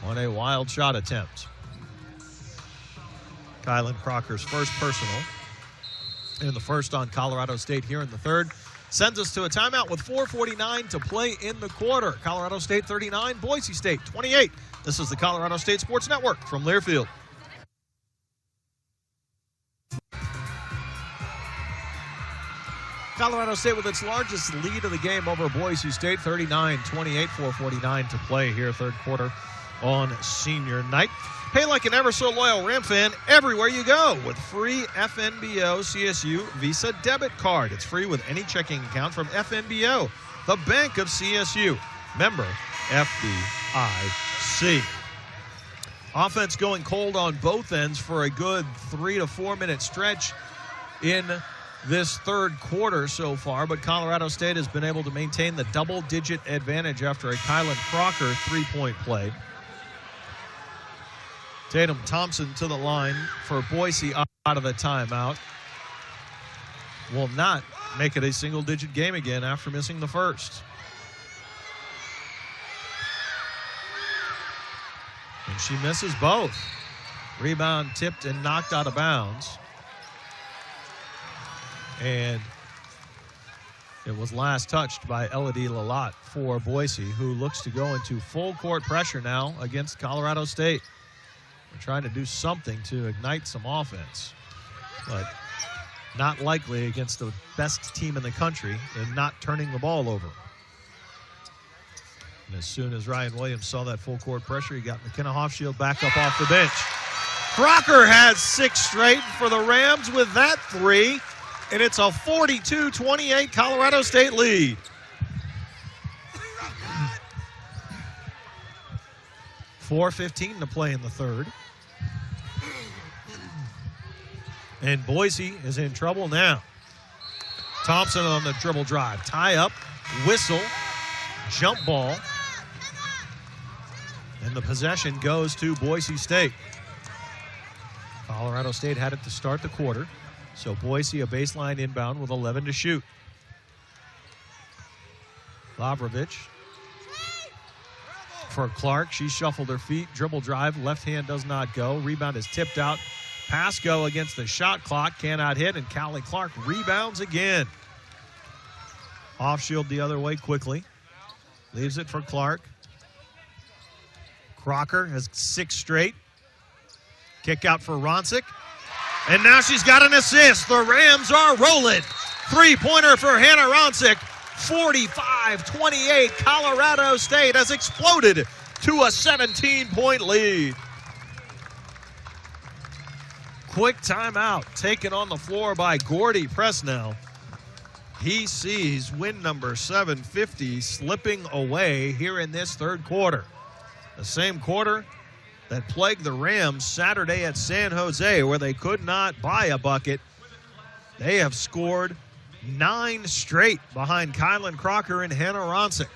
on a wild shot attempt. Kylan Crocker's first personal, and the first on Colorado State here in the third. Sends us to a timeout with 4:49 to play in the quarter. Colorado State 39, Boise State 28. This is the Colorado State Sports Network from Learfield. Colorado State with its largest lead of the game over Boise State, 39-28, 4:49 to play here, third quarter on senior night. Pay like an ever so loyal Ram fan everywhere you go with free FNBO CSU Visa debit card. It's free with any checking account from FNBO, the bank of CSU. Member FDIC. Offense going cold on both ends for a good 3 to 4 minute stretch in this third quarter so far, but Colorado State has been able to maintain the double-digit advantage after a Kylan Crocker three-point play. Tatum Thompson to the line for Boise out of the timeout. Will not make it a single-digit game again after missing the first. And she misses both. Rebound tipped and knocked out of bounds. And it was last touched by Elodie Lalott for Boise, who looks to go into full court pressure now against Colorado State. They're trying to do something to ignite some offense, but not likely against the best team in the country and not turning the ball over. And as soon as Ryan Williams saw that full court pressure, he got McKenna Hofschild back up off the bench. Crocker has 6 straight for the Rams with that 3. And it's a 42-28 Colorado State lead. .4:15 to play in the third. And Boise is in trouble now. Thompson on the dribble drive. Tie up, whistle, jump ball. And the possession goes to Boise State. Colorado State had it to start the quarter. So Boise a baseline inbound with 11 to shoot. Lavrovich for Clark. She shuffled her feet. Dribble drive. Left hand does not go. Rebound is tipped out. Pass go against the shot clock. Cannot hit. And Callie Clark rebounds again. Off shield the other way quickly. Leaves it for Clark. Crocker has 6 straight. Kick out for Ronsick. And now she's got an assist. The Rams are rolling. 3-pointer for Hannah Ronsick. 45-28. Colorado State has exploded to a 17-point lead. Quick timeout taken on the floor by Gordy Presnell. He sees win number 750 slipping away here in this third quarter. The same quarter that plagued the Rams Saturday at San Jose, where they could not buy a bucket. They have scored 9 straight behind Kylan Crocker and Hannah Ronsick.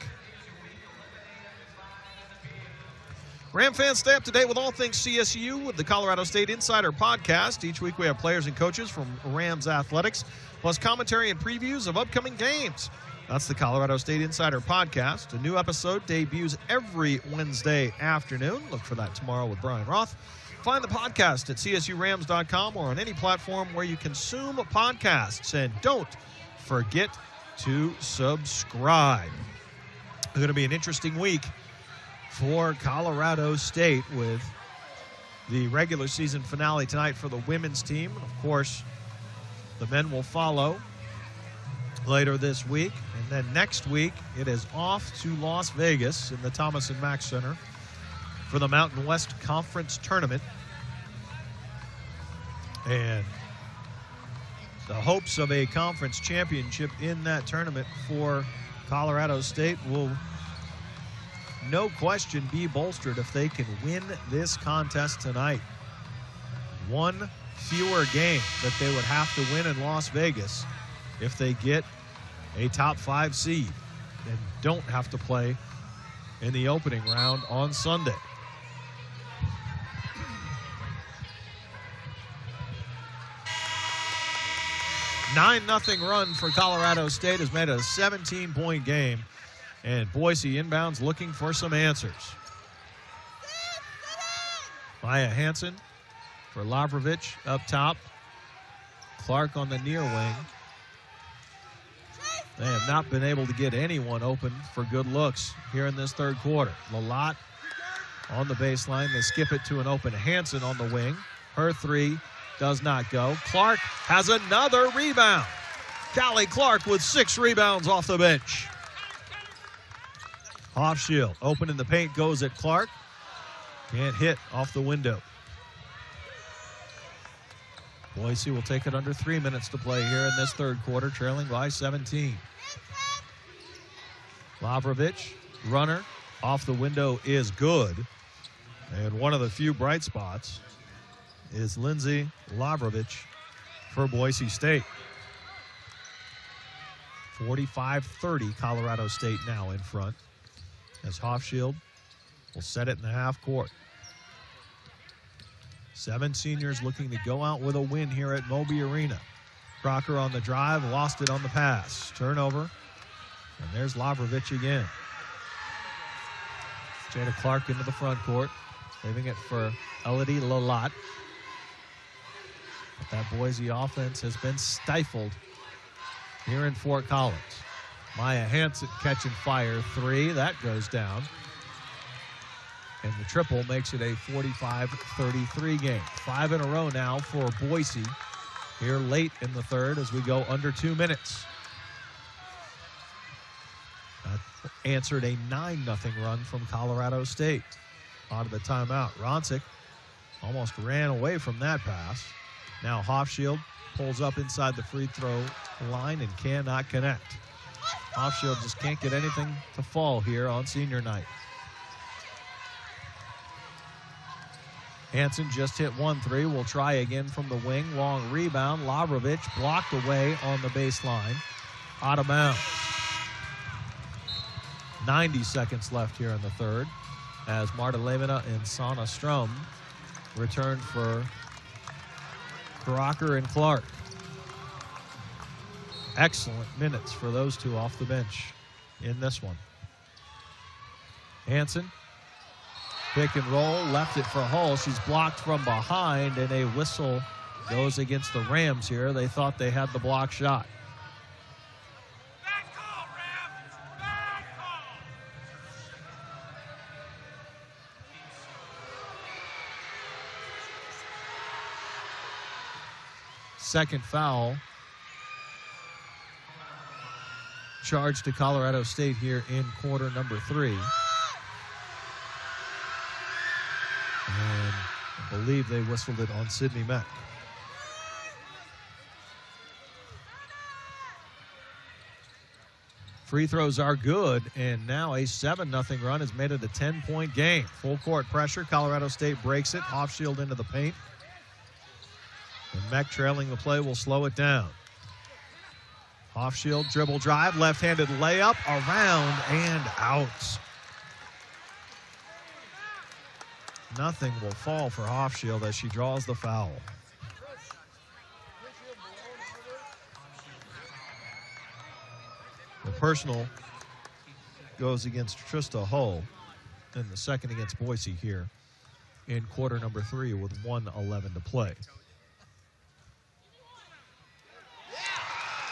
Ram fans, stay up to date with all things CSU with the Colorado State Insider Podcast. Each week we have players and coaches from Rams Athletics, plus commentary and previews of upcoming games. That's the Colorado State Insider Podcast. A new episode debuts every Wednesday afternoon. Look for that tomorrow with Brian Roth. Find the podcast at csurams.com or on any platform where you consume podcasts. And don't forget to subscribe. It's going to be an interesting week for Colorado State with the regular season finale tonight for the women's team. And of course, the men will follow later this week. And then next week, it is off to Las Vegas in the Thomas & Mack Center for the Mountain West Conference Tournament. And the hopes of a conference championship in that tournament for Colorado State will, no question, be bolstered if they can win this contest tonight. One fewer game that they would have to win in Las Vegas if they get a top 5 seed and don't have to play in the opening round on Sunday. A 9-0 run for Colorado State has made it a 17-point game, and Boise inbounds looking for some answers. Maya Hansen for Lavrovich up top. Clark on the near wing. They have not been able to get anyone open for good looks here in this third quarter. Lalott on the baseline. They skip it to an open Hansen on the wing. Her 3 does not go. Clark has another rebound. Callie Clark with 6 rebounds off the bench. Hofschild open in the paint, goes at Clark. Can't hit off the window. Boise will take it under 3 minutes to play here in this third quarter, trailing by 17. Lavrovich, runner, off the window is good. And one of the few bright spots is Lindsay Lavrovich for Boise State. 45-30, Colorado State now in front, as Hofschild will set it in the half court. 7 seniors looking to go out with a win here at Moby Arena. Crocker on the drive, lost it on the pass. Turnover, and there's Lavrovich again. Jada Clark into the front court, leaving it for Elodie Lalott. But that Boise offense has been stifled here in Fort Collins. Maya Hansen catching fire 3. That goes down. And the triple makes it a 45-33 game. 5 in a row now for Boise here late in the third as we go under 2 minutes. Answered a 9-0 run from Colorado State. Out of the timeout. Ronsick almost ran away from that pass. Now Hofschild pulls up inside the free throw line and cannot connect. Hofschild just can't get anything to fall here on senior night. Hansen just hit 1-3. Will try again from the wing. Long rebound. Lavrovich blocked away on the baseline. Out of bounds. 90 seconds left here in the third as Marta Lemina and Sana Strom return for Crocker and Clark. Excellent minutes for those two off the bench in this one. Hansen, pick and roll, left it for Hull. She's blocked from behind, and a whistle goes against the Rams here. They thought they had the block shot.
Back call, Rams! Back call!
Second foul charged to Colorado State here in quarter number 3. And I believe they whistled it on Sydney Meck. Free throws are good, and now a 7-0 run has made it a 10-point game. Full court pressure. Colorado State breaks it. Off shield into the paint. And Meck trailing the play will slow it down. Off shield, dribble drive, left-handed layup, around and out. Nothing will fall for Hofschild as she draws the foul. The personal goes against Trista Hull, and the second against Boise here in quarter number 3 with 1:11 to play.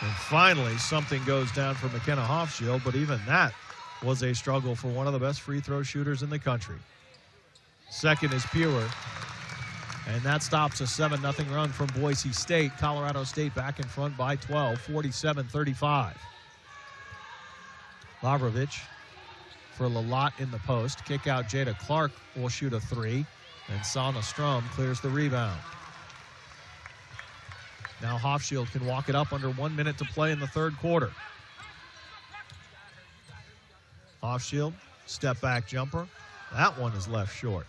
And finally, something goes down for McKenna Hofschild, but even that was a struggle for one of the best free throw shooters in the country. Second is Pure, and that stops a 7-0 run from Boise State. Colorado State back in front by 12, 47-35. Lavrovich for Lalott in the post. Kick out, Jada Clark will shoot a 3, and Sana Strom clears the rebound. Now Hofschild can walk it up under 1 minute to play in the third quarter. Hofschild, step back jumper. That one is left short.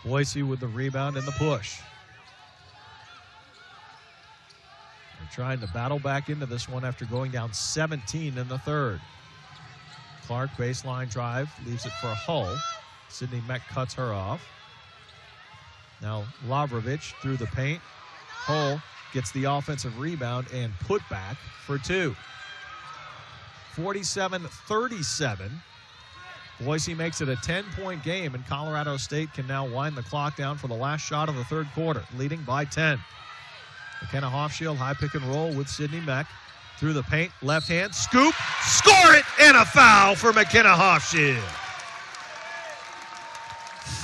Boise with the rebound and the push. They're trying to battle back into this one after going down 17 in the third. Clark, baseline drive, leaves it for Hull. Sydney Meck cuts her off. Now Lavrovich through the paint. Hull gets the offensive rebound and put back for 2. 47-37. Boise makes it a 10-point game, and Colorado State can now wind the clock down for the last shot of the third quarter, leading by 10. McKenna Hofschild, high pick and roll with Sydney Meck. Through the paint, left hand, scoop, score it, and a foul for McKenna Hofschild.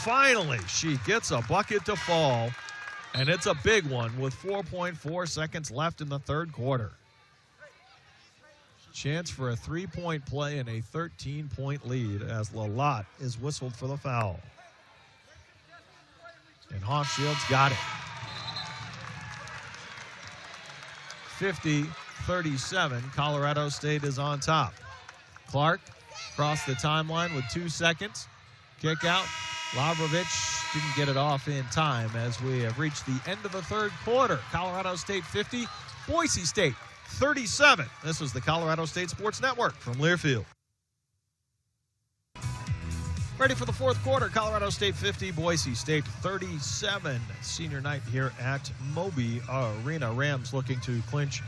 Finally, she gets a bucket to fall, and it's a big one with 4.4 seconds left in the third quarter. Chance for a 3-point play and a 13-point lead as Lalott is whistled for the foul. And Hofschild's got it. 50-37, Colorado State is on top. Clark across the timeline with 2 seconds. Kick out. Lavrovich didn't get it off in time as we have reached the end of the third quarter. Colorado State 50, Boise State 37. This was the Colorado State Sports Network from Learfield. Ready for the fourth quarter. Colorado State 50, Boise State 37. Senior night here at Moby Arena. Rams looking to clinch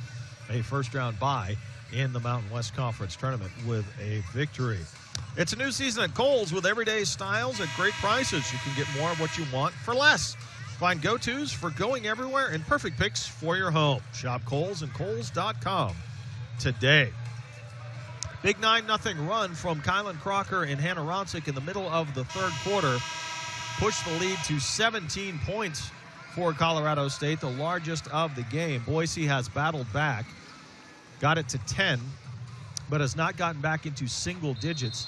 a first-round bye in the Mountain West Conference Tournament with a victory. It's a new season at Kohl's with everyday styles at great prices. You can get more of what you want for less. Find go-tos for going everywhere and perfect picks for your home. Shop Kohl's and Kohl's.com today. Big 9-0 run from Kylan Crocker and Hannah Ronsick in the middle of the third quarter. Pushed the lead to 17 points for Colorado State, the largest of the game. Boise has battled back, got it to 10, but has not gotten back into single digits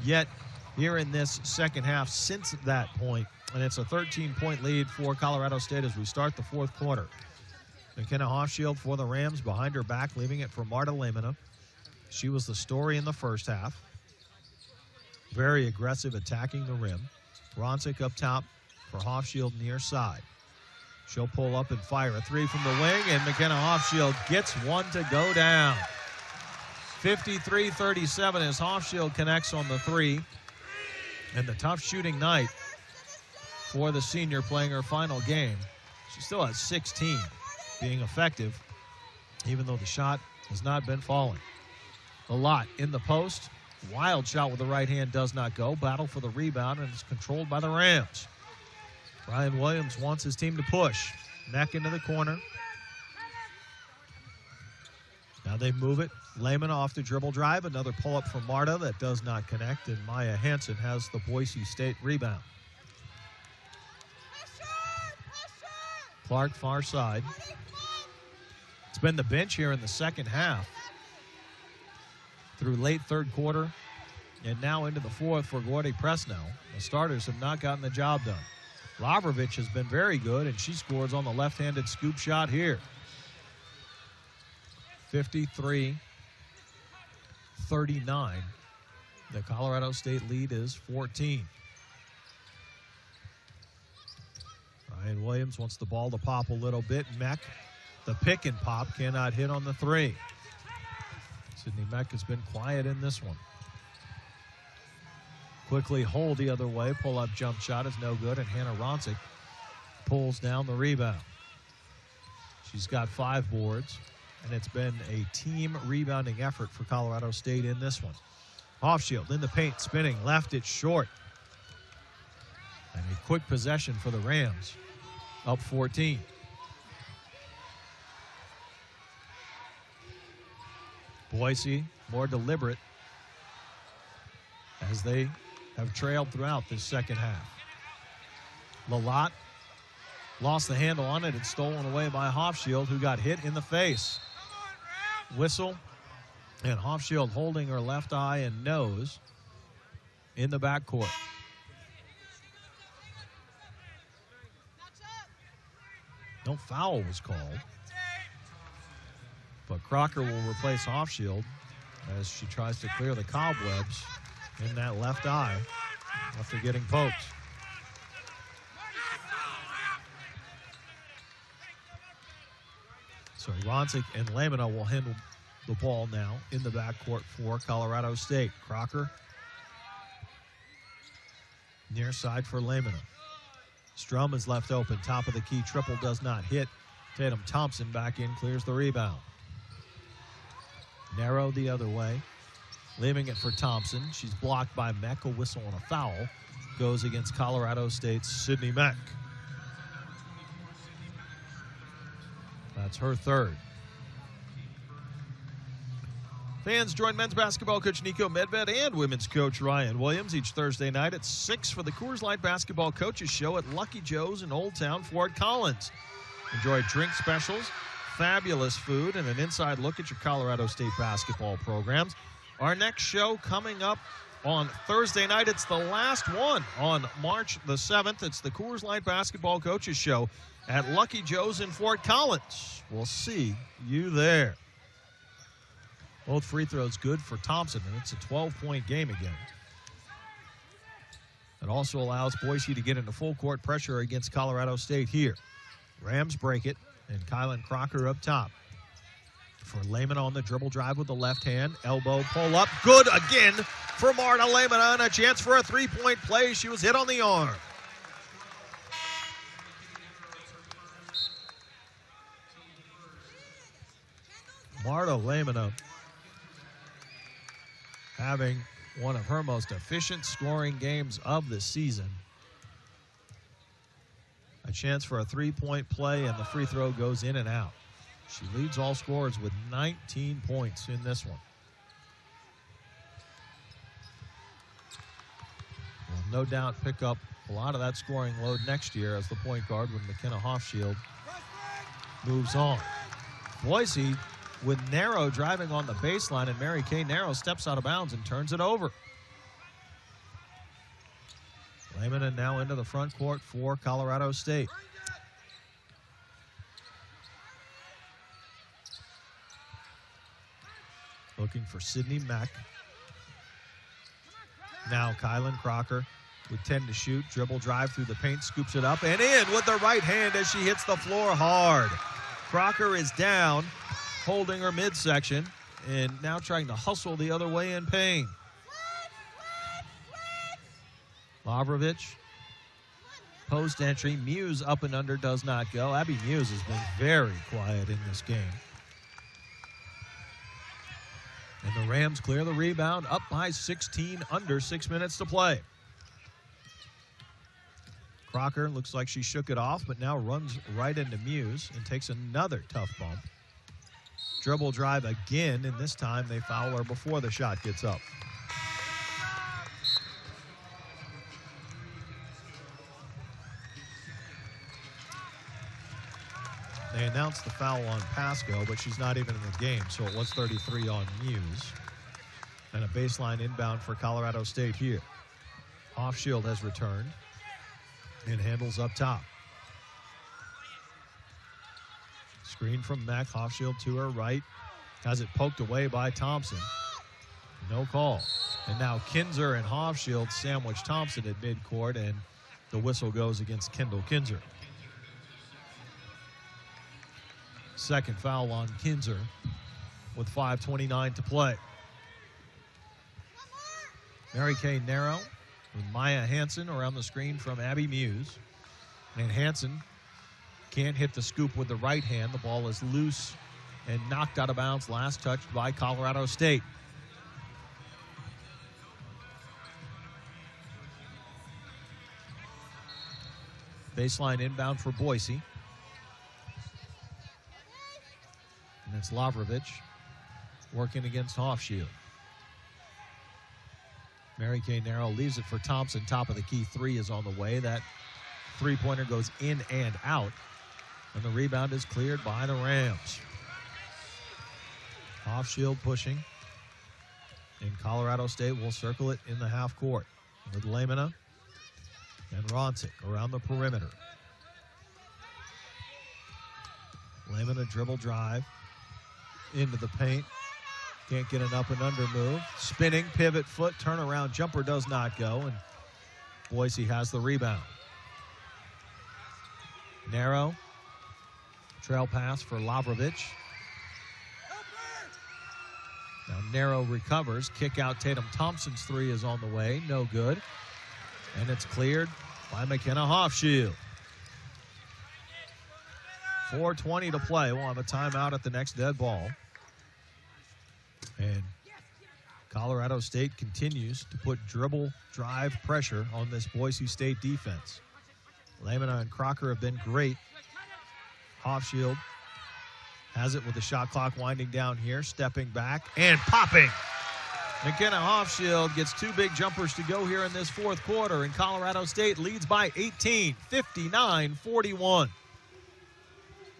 yet here in this second half since that point. And it's a 13-point lead for Colorado State as we start the fourth quarter. McKenna Hofschild for the Rams, behind her back, leaving it for Marta Lemina. She was the story in the first half. Very aggressive, attacking the rim. Ronsick up top for Hofschild near side. She'll pull up and fire a three from the wing, and McKenna Hofschild gets one to go down. 53-37 as Hofschild connects on the three. And the tough shooting night for the senior playing her final game. She still has 16, being effective, even though the shot has not been falling. A lot in the post. Wild shot with the right hand does not go. Battle for the rebound, and it's controlled by the Rams. Ryan Williams wants his team to push. Neck into the corner. Now they move it. Lehman off the dribble drive. Another pull-up from Marta that does not connect, and Maya Hansen has the Boise State rebound. Clark far side. It's been the bench here in the second half through late third quarter and now into the fourth for Gordy Presnell. The starters have not gotten the job done. Lavrovich has been very good, and she scores on the left-handed scoop shot here. 53-39. The Colorado State lead is 14. Ryan Williams wants the ball to pop a little bit. Meck, the pick and pop, cannot hit on the three. Sydney Meck has been quiet in this one. Quickly hold the other way. Pull-up jump shot is no good, and Hannah Ronsick pulls down the rebound. She's got 5 boards, and it's been a team rebounding effort for Colorado State in this one. Hofschild in the paint, spinning, left it short. And a quick possession for the Rams, up 14. Boise more deliberate as they have trailed throughout this second half. Lalott lost the handle on it. It's stolen away by Hofschild, who got hit in the face. Whistle, and Hofschild holding her left eye and nose in the backcourt. No foul was called, but Crocker will replace Hofschild as she tries to clear the cobwebs in that left eye after getting poked. So Ronsick and Lamina will handle the ball now in the backcourt for Colorado State. Crocker near side for Lamina. Strum is left open. Top of the key. Triple does not hit. Tatum Thompson back in, clears the rebound. Narrow the other way. Leaving it for Thompson. She's blocked by Meck. A whistle on a foul goes against Colorado State's Sydney Meck. That's her third. Fans join men's basketball coach Nico Medved and women's coach Ryan Williams each Thursday night at 6 for the Coors Light Basketball Coaches Show at Lucky Joe's in Old Town Fort Collins. Enjoy drink specials, fabulous food, and an inside look at your Colorado State basketball programs. Our next show coming up on Thursday night. It's the last one on March the 7th. It's the Coors Light Basketball Coaches Show at Lucky Joe's in Fort Collins. We'll see you there. Both free throws good for Thompson, and it's a 12-point game again. It also allows Boise to get into full court pressure against Colorado State here. Rams break it, and Kylan Crocker up top. For Lehman on the dribble drive with the left hand. Elbow pull up. Good again for Marta Lehman on a chance for a three-point play. She was hit on the arm. Marta Lehman having one of her most efficient scoring games of the season. A chance for a three-point play, and the free throw goes in and out. She leads all scorers with 19 points in this one. Will no doubt pick up a lot of that scoring load next year as the point guard when McKenna Hofschild moves on. Boise with Narrow driving on the baseline, and Mary Kay Narrow steps out of bounds and turns it over. Lehman now into the front court for Colorado State. Looking for Sydney Meck. Now Kylan Crocker with 10 to shoot. Dribble drive through the paint, scoops it up and in with the right hand as she hits the floor hard. Crocker is down, holding her midsection, and now trying to hustle the other way in pain. Lavrovich, post entry. Muse up and under, does not go. Abby Muse has been very quiet in this game. And the Rams clear the rebound, up by 16, under 6 minutes to play. Crocker looks like she shook it off, but now runs right into Muse and takes another tough bump. Dribble drive again, and this time they foul her before the shot gets up. They announced the foul on Pasco, but she's not even in the game, so it was 33 on Muse. And a baseline inbound for Colorado State here. Hofschild has returned and handles up top. Screen from Mack. Hofschild to her right. Has it poked away by Thompson. No call. And now Kinzer and Hofschild sandwich Thompson at midcourt, and the whistle goes against Kendall Kinzer. Second foul on Kinzer with 5:29 to play. Mary Kay Narrow with Maya Hansen around the screen from Abby Muse. And Hansen can't hit the scoop with the right hand. The ball is loose and knocked out of bounds, last touched by Colorado State. Baseline inbound for Boise. And it's Lavrovich working against Hofschild. Mary Kay Narrow leaves it for Thompson. Top of the key three is on the way. That three-pointer goes in and out. And the rebound is cleared by the Rams. Hofschild pushing. And Colorado State will circle it in the half court with Lamina and Ronsick around the perimeter. Lamina dribble drive into the paint. Can't get an up and under move. Spinning, pivot, foot, turnaround, jumper does not go, and Boise has the rebound. Narrow, trail pass for Lavrovich. Now Narrow recovers, kick out Tatum Thompson's three is on the way, no good. And it's cleared by McKenna Hofschild. 4:20 to play. We'll have a timeout at the next dead ball. And Colorado State continues to put dribble drive pressure on this Boise State defense. Lamina and Crocker have been great. Hofschild has it with the shot clock winding down here, stepping back and popping. McKenna Hofschild gets two big jumpers to go here in this fourth quarter, and Colorado State leads by 18, 59-41.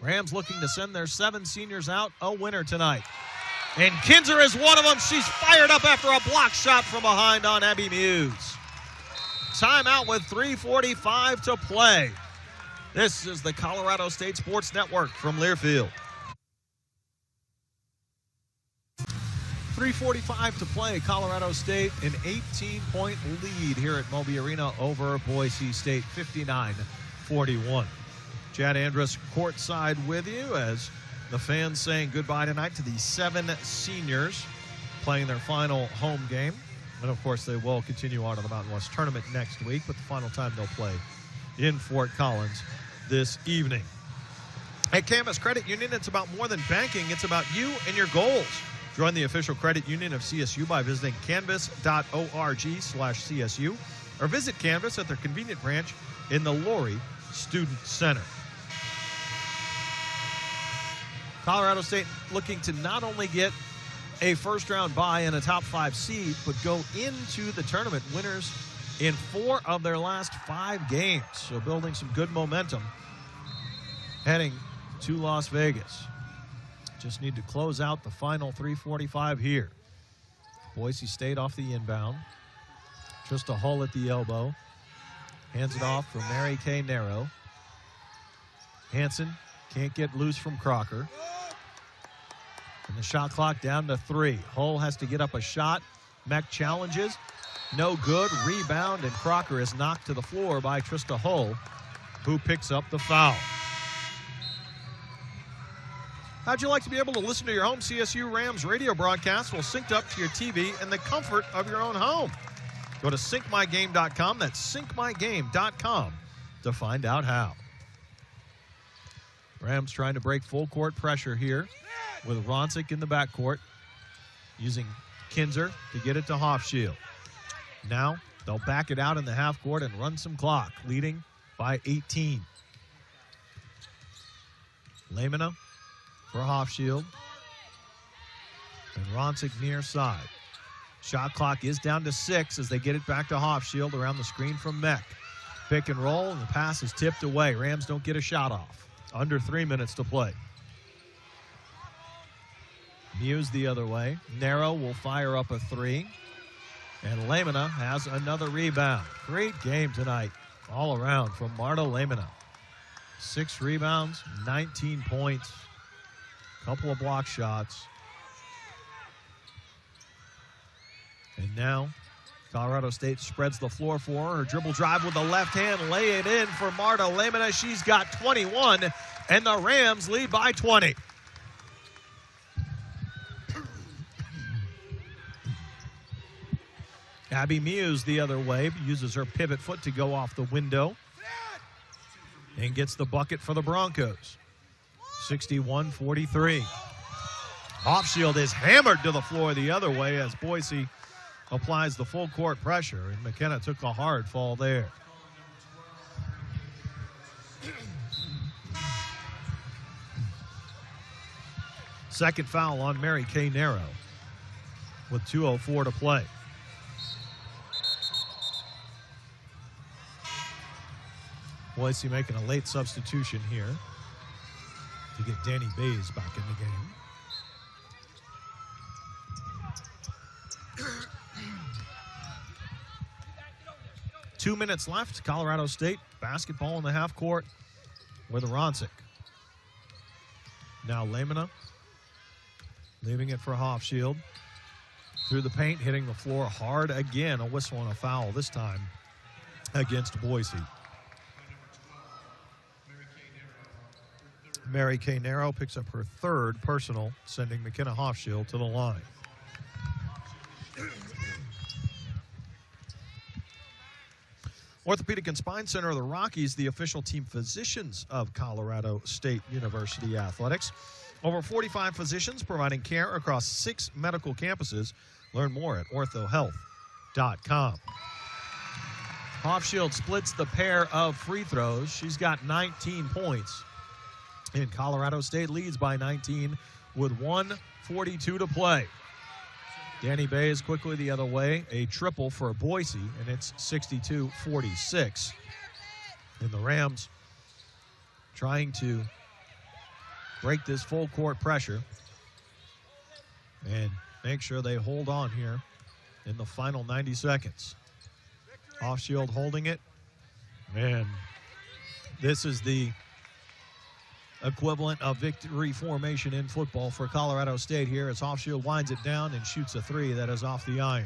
Rams looking to send their 7 seniors out a winner tonight. And Kinzer is one of them. She's fired up after a block shot from behind on Abby Muse. Timeout with 3:45 to play. This is the Colorado State Sports Network from Learfield. 3:45 to play. Colorado State an 18-point lead here at Moby Arena over Boise State, 59-41. Chad Andrus courtside with you as the fans saying goodbye tonight to the 7 seniors playing their final home game. And, of course, they will continue on to the Mountain West Tournament next week, but the final time they'll play in Fort Collins this evening. At Canvas Credit Union, it's about more than banking. It's about you and your goals. Join the official credit union of CSU by visiting canvas.org/CSU or visit Canvas at their convenient branch in the Laurie Student Center. Colorado State looking to not only get a first-round bye and a top 5 seed, but go into the tournament winners in 4 of their last 5 games. So building some good momentum heading to Las Vegas. Just need to close out the final 3:45 here. Boise State off the inbound. Just a Hull at the elbow. Hands it off for Mary Kay Narrow. Hansen can't get loose from Crocker. And the shot clock down to 3. Hull has to get up a shot. Meck challenges. No good. Rebound, and Crocker is knocked to the floor by Trista Hull, who picks up the foul. How'd you like to be able to listen to your home CSU Rams radio broadcast? Well, synced up to your TV in the comfort of your own home. Go to syncmygame.com. That's syncmygame.com to find out how. Rams trying to break full court pressure here with Roncic in the backcourt, using Kinzer to get it to Hofschild. Now they'll back it out in the half court and run some clock, leading by 18. Lamina for Hofschild. And Roncic near side. Shot clock is down to 6 as they get it back to Hofschild around the screen from Meck. Pick and roll, and the pass is tipped away. Rams don't get a shot off. Under 3 minutes to play. Muse the other way. Narrow will fire up a 3. And Lamina has another rebound. Great game tonight all around from Marta Lamina. 6 rebounds, 19 points, couple of block shots. And now Colorado State spreads the floor for her. Her dribble drive with the left hand, lay it in for Marta Lamina. She's got 21, and the Rams lead by 20. Abby Muse the other way, uses her pivot foot to go off the window and gets the bucket for the Broncos. 61-43. Hofschild is hammered to the floor the other way as Boise applies the full court pressure, and McKenna took a hard fall there. Second foul on Mary Kay Narrow with 2:04 to play. Boise making a late substitution here to get Danny Bays back in the game. Two minutes left. Colorado State basketball in the half court with Roncic. Now Lamina leaving it for Hofschild. Through the paint, hitting the floor hard again. A whistle and a foul this time against Boise. Mary Kay Narrow picks up her third personal, sending McKenna Hofschild to the line. Orthopedic and Spine Center of the Rockies, the official team physicians of Colorado State University Athletics. Over 45 physicians providing care across 6 medical campuses. Learn more at orthohealth.com. Hofschild splits the pair of free throws. She's got 19 points. And Colorado State leads by 19 with 1:42 to play. Danny Bays quickly the other way, a triple for Boise, and it's 62-46. And the Rams trying to break this full court pressure and make sure they hold on here in the final 90 seconds. Hofschild holding it. Man, this is the equivalent of victory formation in football for Colorado State here as Hofschild winds it down and shoots a 3 that is off the iron.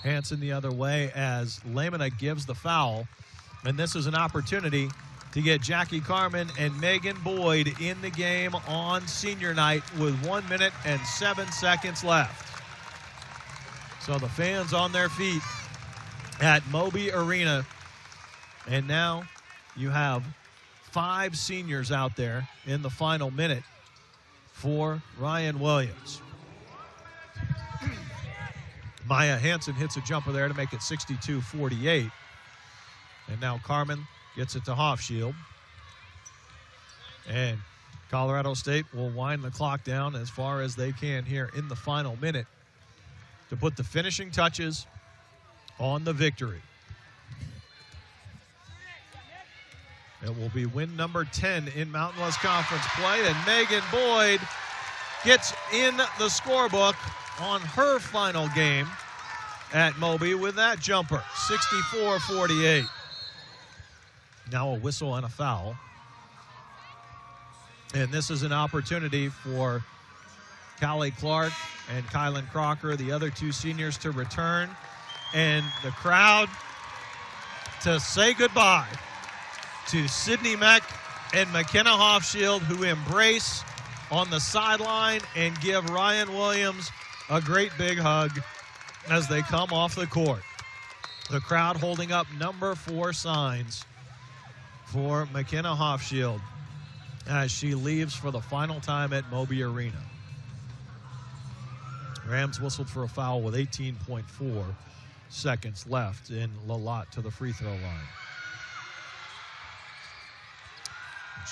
Hansen the other way as Lamina gives the foul, and this is an opportunity to get Jackie Carmen and Megan Boyd in the game on senior night with 1 minute and 7 seconds left. So the fans on their feet at Moby Arena, and now you have 5 seniors out there in the final minute for Ryan Williams. Maya Hansen hits a jumper there to make it 62-48. And now Carmen gets it to Hofschild. And Colorado State will wind the clock down as far as they can here in the final minute to put the finishing touches on the victory. It will be win number 10 in Mountain West Conference play, and Megan Boyd gets in the scorebook on her final game at Moby with that jumper, 64-48. Now a whistle and a foul. And this is an opportunity for Callie Clark and Kylan Crocker, the other two seniors, to return. And the crowd to say goodbye to Sydney Meck and McKenna Hofschild, who embrace on the sideline and give Ryan Williams a great big hug as they come off the court. The crowd holding up number 4 signs for McKenna Hofschild as she leaves for the final time at Moby Arena. Rams whistled for a foul with 18.4 seconds left in Lalott to the free throw line.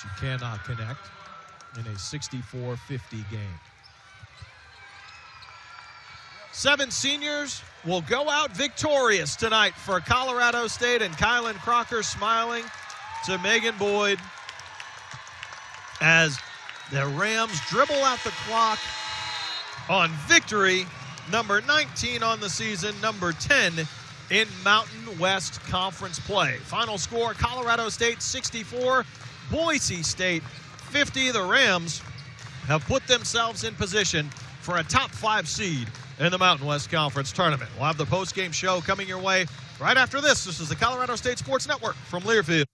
She cannot connect in a 64-50 game. 7 seniors will go out victorious tonight for Colorado State, and Kylan Crocker smiling to Megan Boyd as the Rams dribble out the clock on victory, number 19 on the season, number 10 in Mountain West Conference play. Final score, Colorado State 64, Boise State 50. The Rams have put themselves in position for a top 5 seed in the Mountain West Conference tournament. We'll have the post-game show coming your way right after this. This is the Colorado State Sports Network from Learfield.